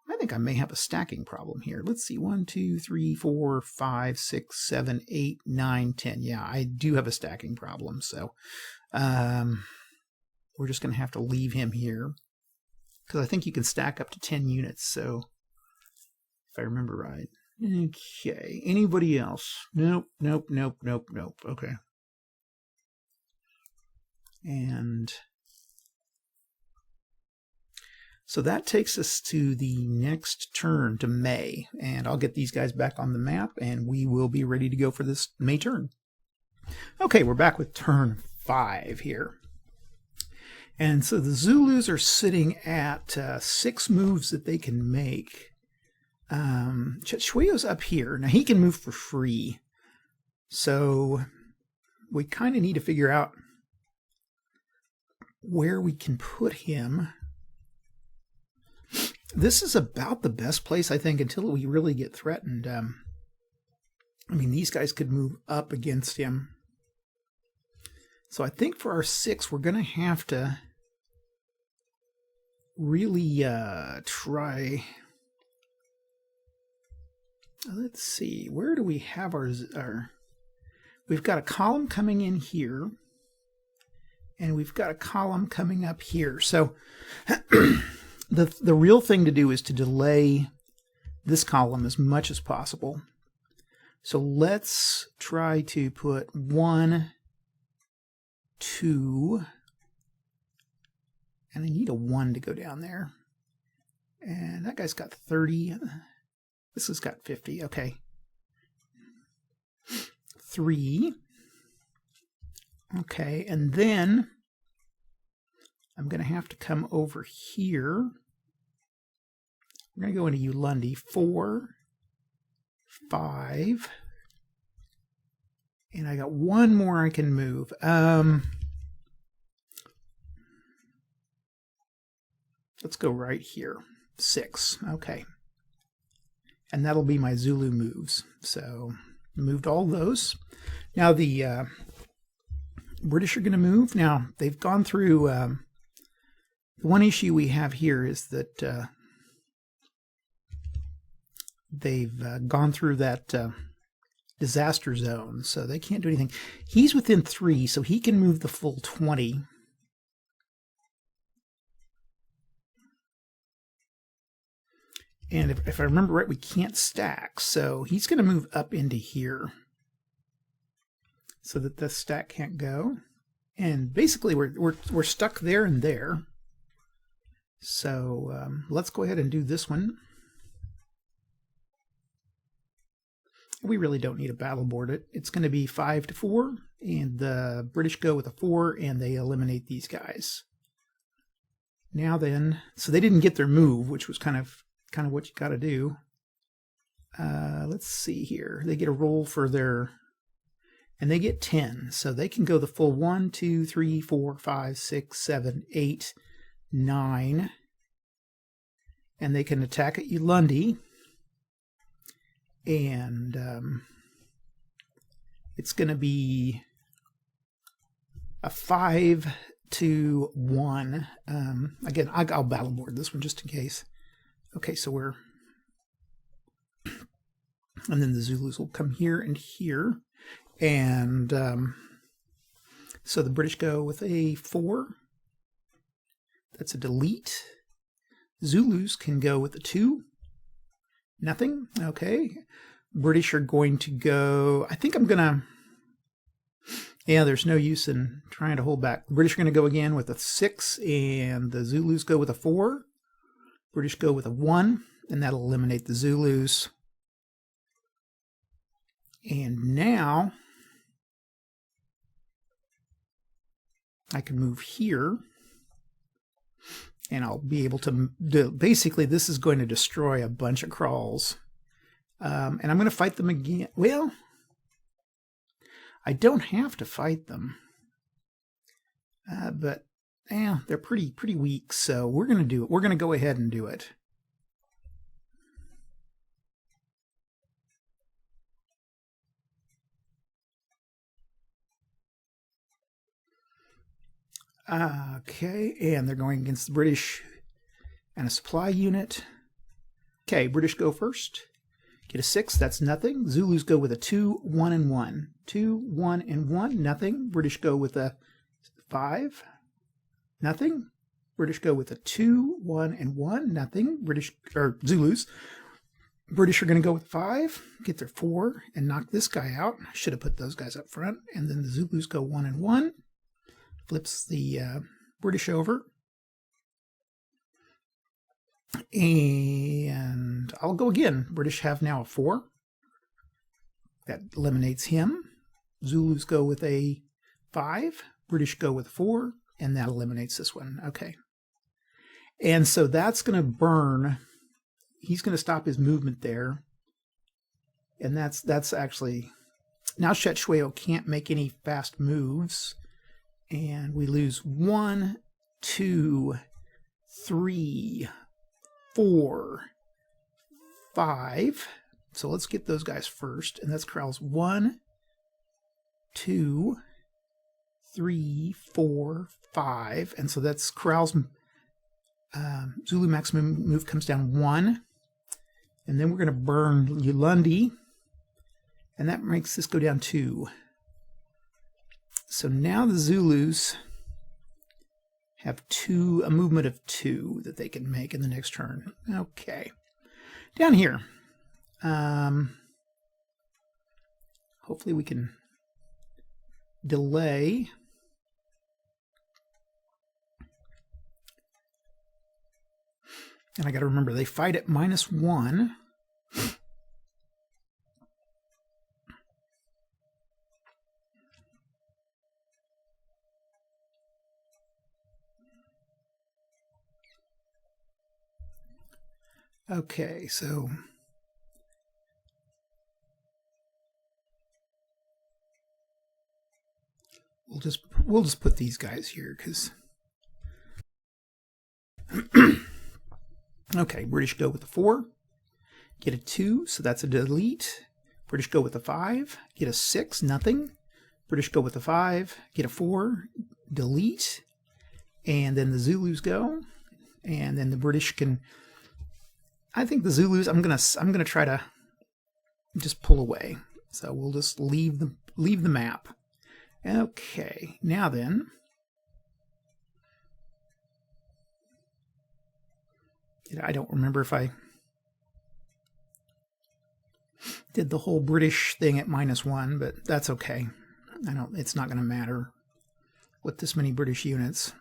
I think I may have a stacking problem here. Let's see. 1, 2, 3, 4, 5, 6, 7, 8, 9, 10. Yeah, I do have a stacking problem. So we're just going to have to leave him here because I think you can stack up to 10 units. So if I remember right. Okay. Anybody else? Nope. Okay. And so that takes us to the next turn, to May. And I'll get these guys back on the map, and we will be ready to go for this May turn. Okay, we're back with turn 5 here. And so the Zulus are sitting at 6 moves that they can make. Chetshweyo's up here. Now he can move for free. So we kind of need to figure out where we can put him. This is about the best place, I think, until we really get threatened. I mean, these guys could move up against him. So I think for our 6, we're going to have to really try... Let's see, where do we have our... We've got a column coming in here, and we've got a column coming up here. So the real thing to do is to delay this column as much as possible. So let's try to put 1, 2, and I need a 1 to go down there. And that guy's got 30. This has got 50. Okay. 3. Okay, and then I'm going to have to come over here. We're going to go into Ulundi. 4, 5. And I got one more I can move. Let's go right here. 6. Okay. And that'll be my Zulu moves. So moved all those. Now the British are going to move. Now they've gone through. The one issue we have here is that they've gone through that disaster zone, so they can't do anything. He's within 3, so he can move the full 20. And if I remember right, we can't stack, so he's going to move up into here so that the stack can't go. And basically, we're stuck there and there. So let's go ahead and do this one. We really don't need a battle board. It's going to be 5 to 4, and the British go with a 4, and they eliminate these guys. Now then, so they didn't get their move, which was kind of what you got to do. Let's see here. They get a roll for their, and they get 10, so they can go the full 1, 2, 3, 4, 5, 6, 7, 8, 9, and they can attack at Ulundi. And it's going to be a 5 to 1. Again, I'll battle board this one just in case. Okay, so we're... And then the Zulus will come here and here. And so the British go with a 4. That's a delete. Zulus can go with a 2. Nothing. Okay. British are going to go... I think I'm going to... Yeah, there's no use in trying to hold back. The British are going to go again with a 6, and the Zulus go with a 4. British go with a 1, and that'll eliminate the Zulus. And now I can move here, and I'll be able to do... Basically, this is going to destroy a bunch of crawls. And I'm going to fight them again. Well, I don't have to fight them. But they're pretty weak, so we're going to do it. We're going to go ahead and do it. Okay, and they're going against the British and a supply unit. Okay, British go first. Get a 6, that's nothing. Zulus go with a 2, 1, and 1. 2, 1, and 1, nothing. British go with a 5, nothing. British go with a 2, 1, and 1, nothing. Zulus. British are going to go with 5, get their 4, and knock this guy out. I should have put those guys up front. And then the Zulus go 1 and 1. Flips the British over. And I'll go again. British have now a 4. That eliminates him. Zulus go with a 5. British go with a 4. And that eliminates this one. Okay. And so that's going to burn. He's going to stop his movement there. And that's actually... Now Shetshweo can't make any fast moves. And we lose 1, 2, 3, 4, 5. So let's get those guys first. And that's corrals 1, 2, 3, 4, 5. And so that's corrals. Zulu maximum move comes down 1. And then we're going to burn Ulundi. And that makes this go down 2. So now the Zulus have a movement of 2 that they can make in the next turn. Okay. Down here. Hopefully we can delay. And I got to remember, they fight at -1. Okay, so we'll just put these guys here because okay, British go with the 4, get a 2, so that's a delete. British go with a 5, get a 6, nothing. British go with a 5, get a 4, delete. And then the Zulus go, and then the British can. I think the Zulus. I'm gonna try to just pull away. So we'll just leave the map. Okay, now then. I don't remember if I did the whole British thing at -1, but that's okay. It's not going to matter with this many British units.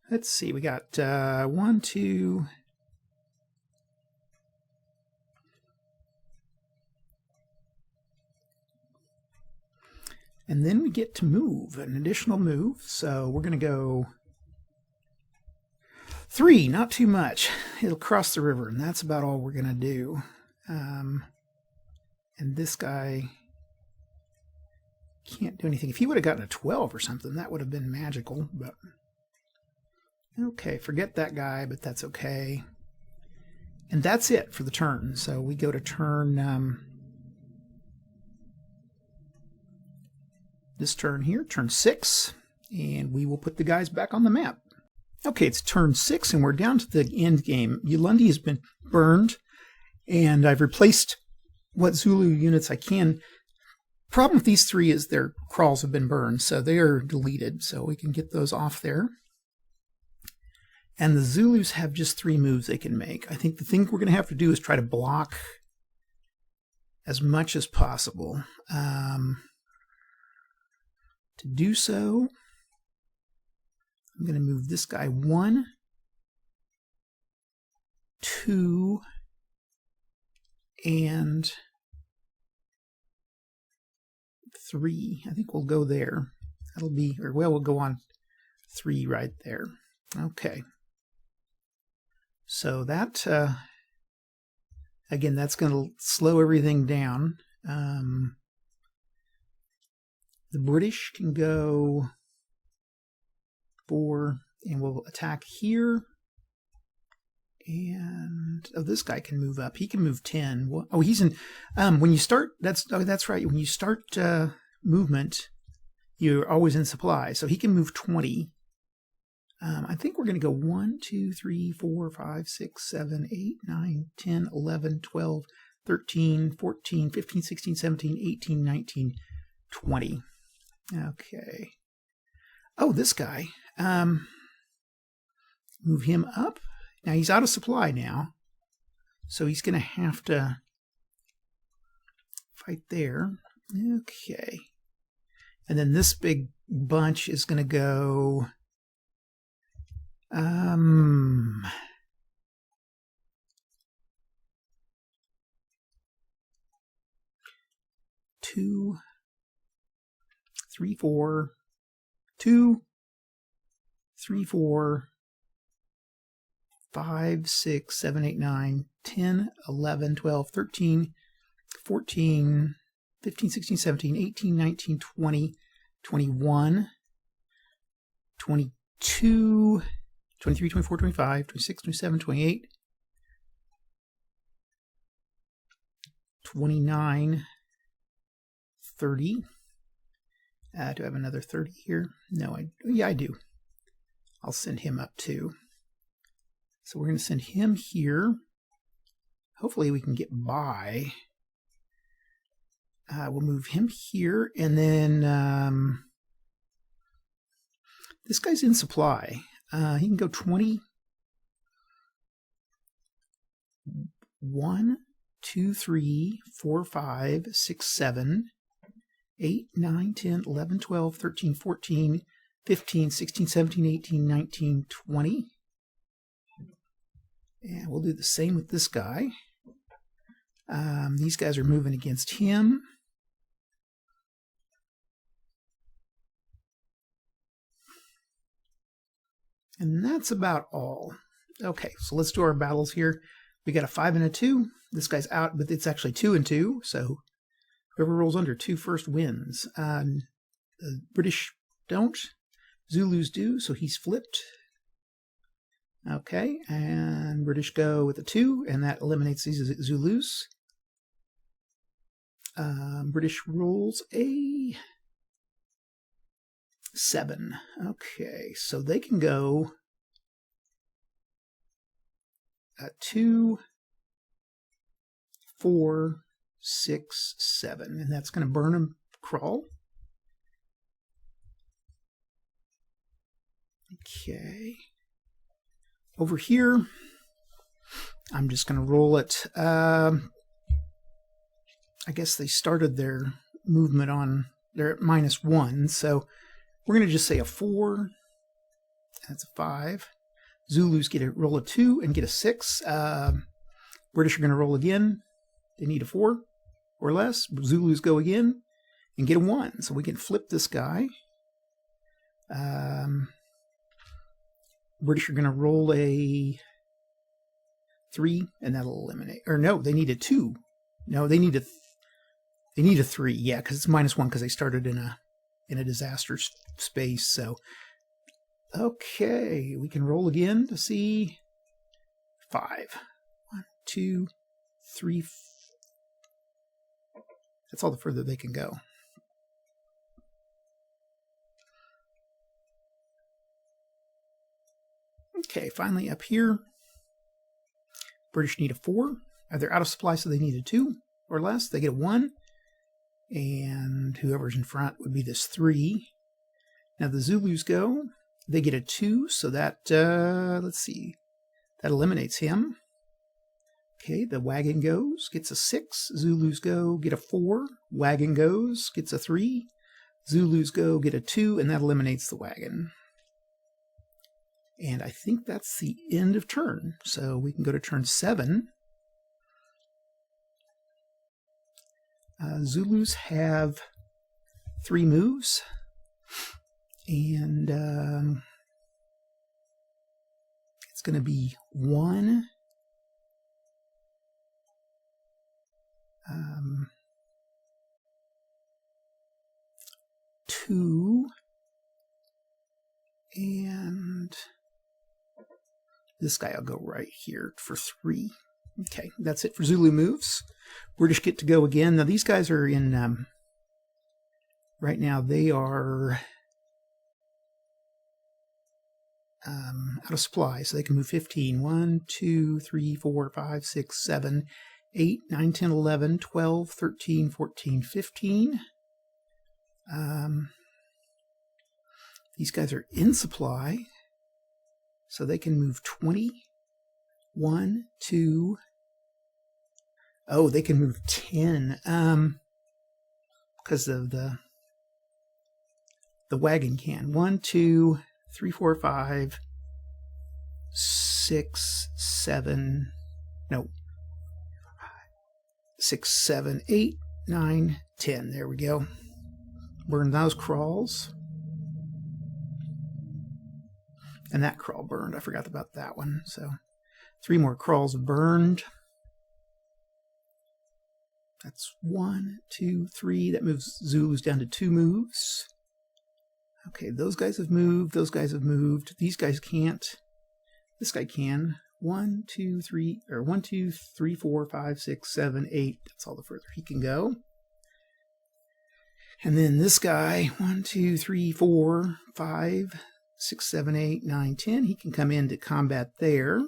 Let's see, we got 1, 2. And then we get to move, an additional move. So we're going to go 3, not too much. It'll cross the river, and that's about all we're going to do. And this guy can't do anything. If he would have gotten a 12 or something, that would have been magical. But okay, forget that guy, but that's okay. And that's it for the turn. So we go to turn, this turn here, turn 6, and we will put the guys back on the map. Okay, it's turn 6, and we're down to the end game. Ulundi has been burned, and I've replaced what Zulu units I can. Problem with these 3 is their crawls have been burned, so they are deleted, so we can get those off there. And the Zulus have just 3 moves they can make. I think the thing we're going to have to do is try to block as much as possible. To do so, I'm going to move this guy 1, 2, and 3. I think we'll go there. That'll be, or well, we'll go on 3 right there. Okay. So that, again, that's going to slow everything down. The British can go 4, and we'll attack here. And this guy can move up. He can move 10. Oh, he's in. When you start, that's right. When you start movement, you're always in supply. So he can move 20. I think we're going to go 1, 2, 3, 4, 5, 6, 7, 8, 9, 10, 11, 12, 13, 14, 15, 16, 17, 18, 19, 20. Okay. Oh, this guy. Move him up. Now he's out of supply now, so he's going to have to fight there. Okay. And then this big bunch is going to go 2, 3, 4, 2, 3, 4, 5, 6, 7, 8, 9, 10, 11, 12, 13, 14, 15, 16, 17, 18, 19, 20, 21, 22, 23, 24, 25, 26, 27, 28, 29, 30. Do I have another 30 here? No, I do. I'll send him up too. So we're going to send him here. Hopefully we can get by. We'll move him here, and then this guy's in supply. He can go 20. 1, 2, 3, 4, 5, 6, 7, 8, 9, 10, 11, 12, 13, 14, 15, 16, 17, 18, 19, 20. And we'll do the same with this guy. These guys are moving against him. And that's about all. Okay, so let's do our battles here. We got a 5 and a 2. This guy's out, but it's actually 2 and 2. So whoever rolls under 2 first wins. The British don't. Zulus do, so he's flipped. Okay, and British go with a 2, and that eliminates these Zulus. British rolls a 7. Okay, so they can go 2, 4, 6, 7, and that's going to burn them crawl. Okay. Over here, I'm just going to roll it. I guess they started their movement on, they're at -1, so we're going to just say a 4. That's a 5. Zulus get a roll a 2 and get a 6. British are going to roll again. They need a 4 or less. Zulus go again and get a 1. So we can flip this guy. British are going to roll a 3, and that'll eliminate. Or no, they need a 2. No, they need a 3. Yeah, because it's -1 because they started in a disaster space. So okay, we can roll again to see 5. 1, 2, 3. That's all the further they can go. Okay, finally up here, British need a 4. They're out of supply, so they need a 2 or less. They get a 1, and whoever's in front would be this 3. Now the Zulus go. They get a 2, so that, let's see, that eliminates him. Okay, the wagon goes, gets a 6. Zulus go, get a 4. Wagon goes, gets a 3. Zulus go, get a 2, and that eliminates the wagon. And I think that's the end of turn. So we can go to turn 7. Zulus have 3 moves. And it's going to be 1. 2. And this guy will go right here for 3. Okay, that's it for Zulu moves. British get to go again. Now these guys are in, right now they are out of supply, so they can move 15. 1, 2, 3, 4, 5, 6, 7, 8, 9, 10, 11, 12, 13, 14, 15. These guys are in supply, so they can move 20. 1, 2. Oh, they can move 10. Because of the wagon can. 1, 2, 3, 4, 5, 6, 7. No. 6, 7, 8, 9, 10. There we go. Burn those crawls. And that crawl burned. I forgot about that one. So 3 more crawls burned. That's 1, 2, 3. That moves Zulus down to 2 moves. Okay, those guys have moved. Those guys have moved. These guys can't. This guy can. 1, 2, 3, or 1, 2, 3, 4, 5, 6, 7, 8. That's all the further he can go. And then this guy, 1, 2, 3, 4, 5, 6, 7, 8, 9, 10. He can come into combat there.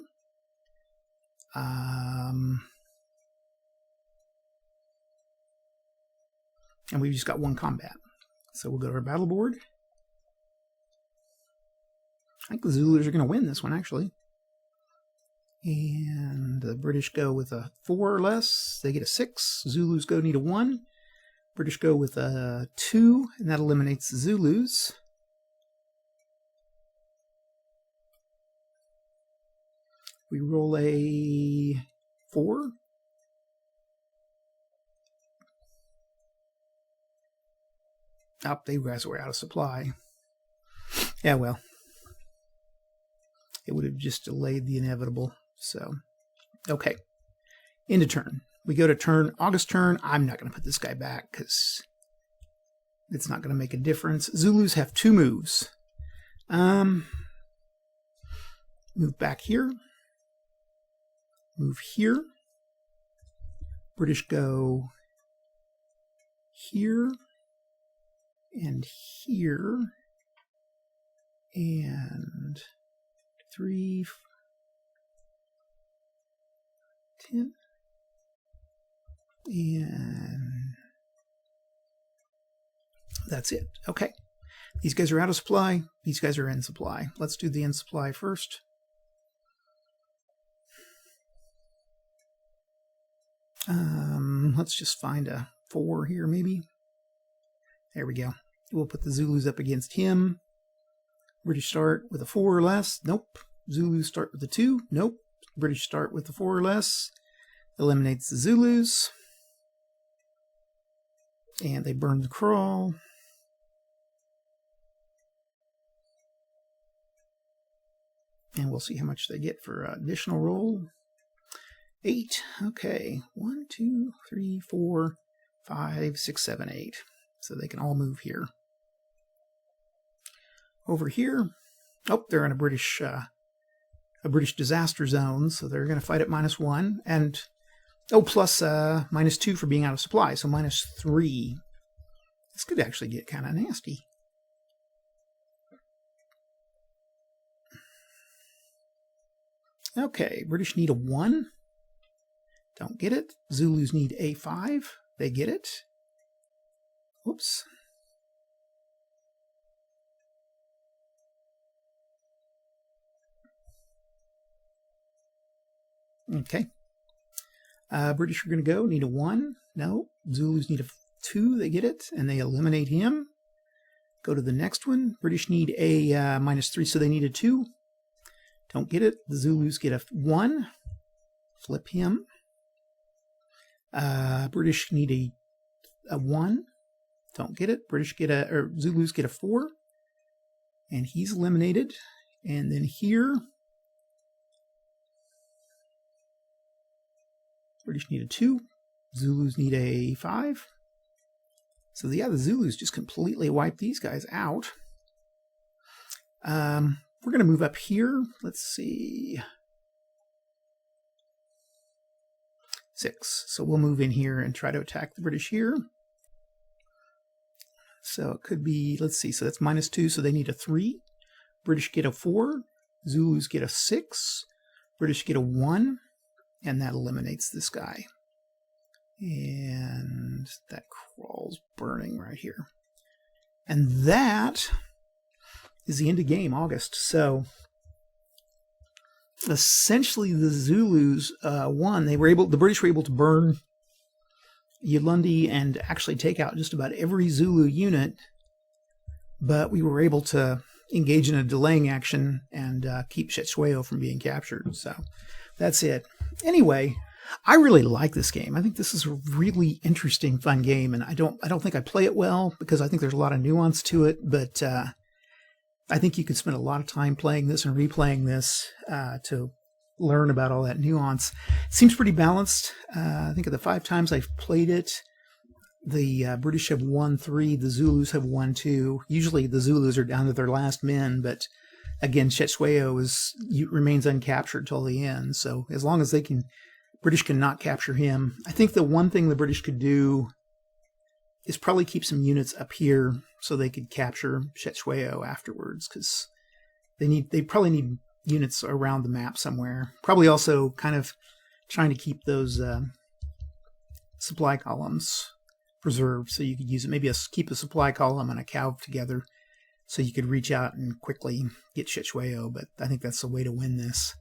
And we've just got 1 combat. So we'll go to our battle board. I think the Zulus are going to win this one, actually. And the British go with a 4 or less. They get a 6. Zulus go need a 1. British go with a 2, and that eliminates the Zulus. We roll a 4. Oh, they guys were out of supply. Yeah, well. It would have just delayed the inevitable. So, okay. End of turn. We go to turn, August turn. I'm not going to put this guy back because it's not going to make a difference. Zulus have 2 moves. Move back here. Move here. British go here and here and 3, 10, and that's it. Okay. These guys are out of supply. These guys are in supply. Let's do the in supply first. Let's just find a 4 here, maybe. There we go. We'll put the Zulus up against him. British start with a 4 or less. Nope. Zulus start with a 2. Nope. British start with a 4 or less. Eliminates the Zulus. And they burn the crawl. And we'll see how much they get for additional roll. 8. Okay. 1, 2, 3, 4, 5, 6, 7, 8. So they can all move here. Over here. Oh, they're in a British disaster zone, so they're going to fight at -1. And, oh, plus -2 for being out of supply, so -3. This could actually get kind of nasty. Okay, British need a 1. Don't get it. Zulus need a 5. They get it. Whoops. Okay. British are going to go. Need a 1. No. Zulus need a 2. They get it. And they eliminate him. Go to the next one. British need a -3, so they need a 2. Don't get it. The Zulus get a 1. Flip him. British need a 1. Don't get it. Zulus get a 4. And he's eliminated. And then here, British need a 2. Zulus need a 5. So yeah, the Zulus just completely wipe these guys out. We're going to move up here. Let's see. 6. So we'll move in here and try to attack the British here. So it could be, let's see, so that's -2, so they need a 3. British get a 4. Zulus get a 6. British get a 1. And that eliminates this guy. And that crawl's burning right here. And that is the end of game, August. So essentially the Zulus won. The British were able to burn Ulundi and actually take out just about every Zulu unit, but we were able to engage in a delaying action and keep Cetshwayo from being captured. So that's it. Anyway, I really like this game. I think this is a really interesting, fun game, and I don't think I play it well because I think there's a lot of nuance to it, but I think you could spend a lot of time playing this and replaying this to learn about all that nuance. It seems pretty balanced. I think of the 5 times I've played it, the British have won 3, the Zulus have won 2. Usually the Zulus are down to their last men, but again, Cetshwayo remains uncaptured till the end. So as long as British cannot capture him. I think the one thing the British could do is probably keep some units up here so they could capture Cetshwayo afterwards, because they probably need units around the map somewhere. Probably also kind of trying to keep those supply columns preserved so you could use it. Maybe keep a supply column and a cow together so you could reach out and quickly get Cetshwayo, but I think that's the way to win this.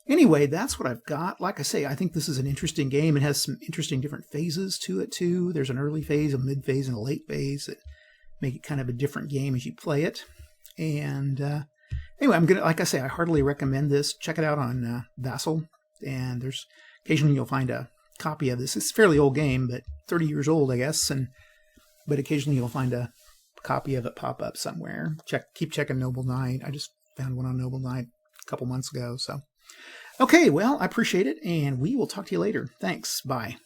Anyway, that's what I've got. Like I say, I think this is an interesting game. It has some interesting different phases to it, too. There's an early phase, a mid phase, and a late phase that make it kind of a different game as you play it. And anyway, like I say, I heartily recommend this. Check it out on Vassal. And occasionally you'll find a copy of this. It's a fairly old game, but 30 years old, I guess. But occasionally you'll find a copy of it pop up somewhere. Keep checking Noble Knight. I just found one on Noble Knight a couple months ago. So, okay, well, I appreciate it, and we will talk to you later. Thanks. Bye.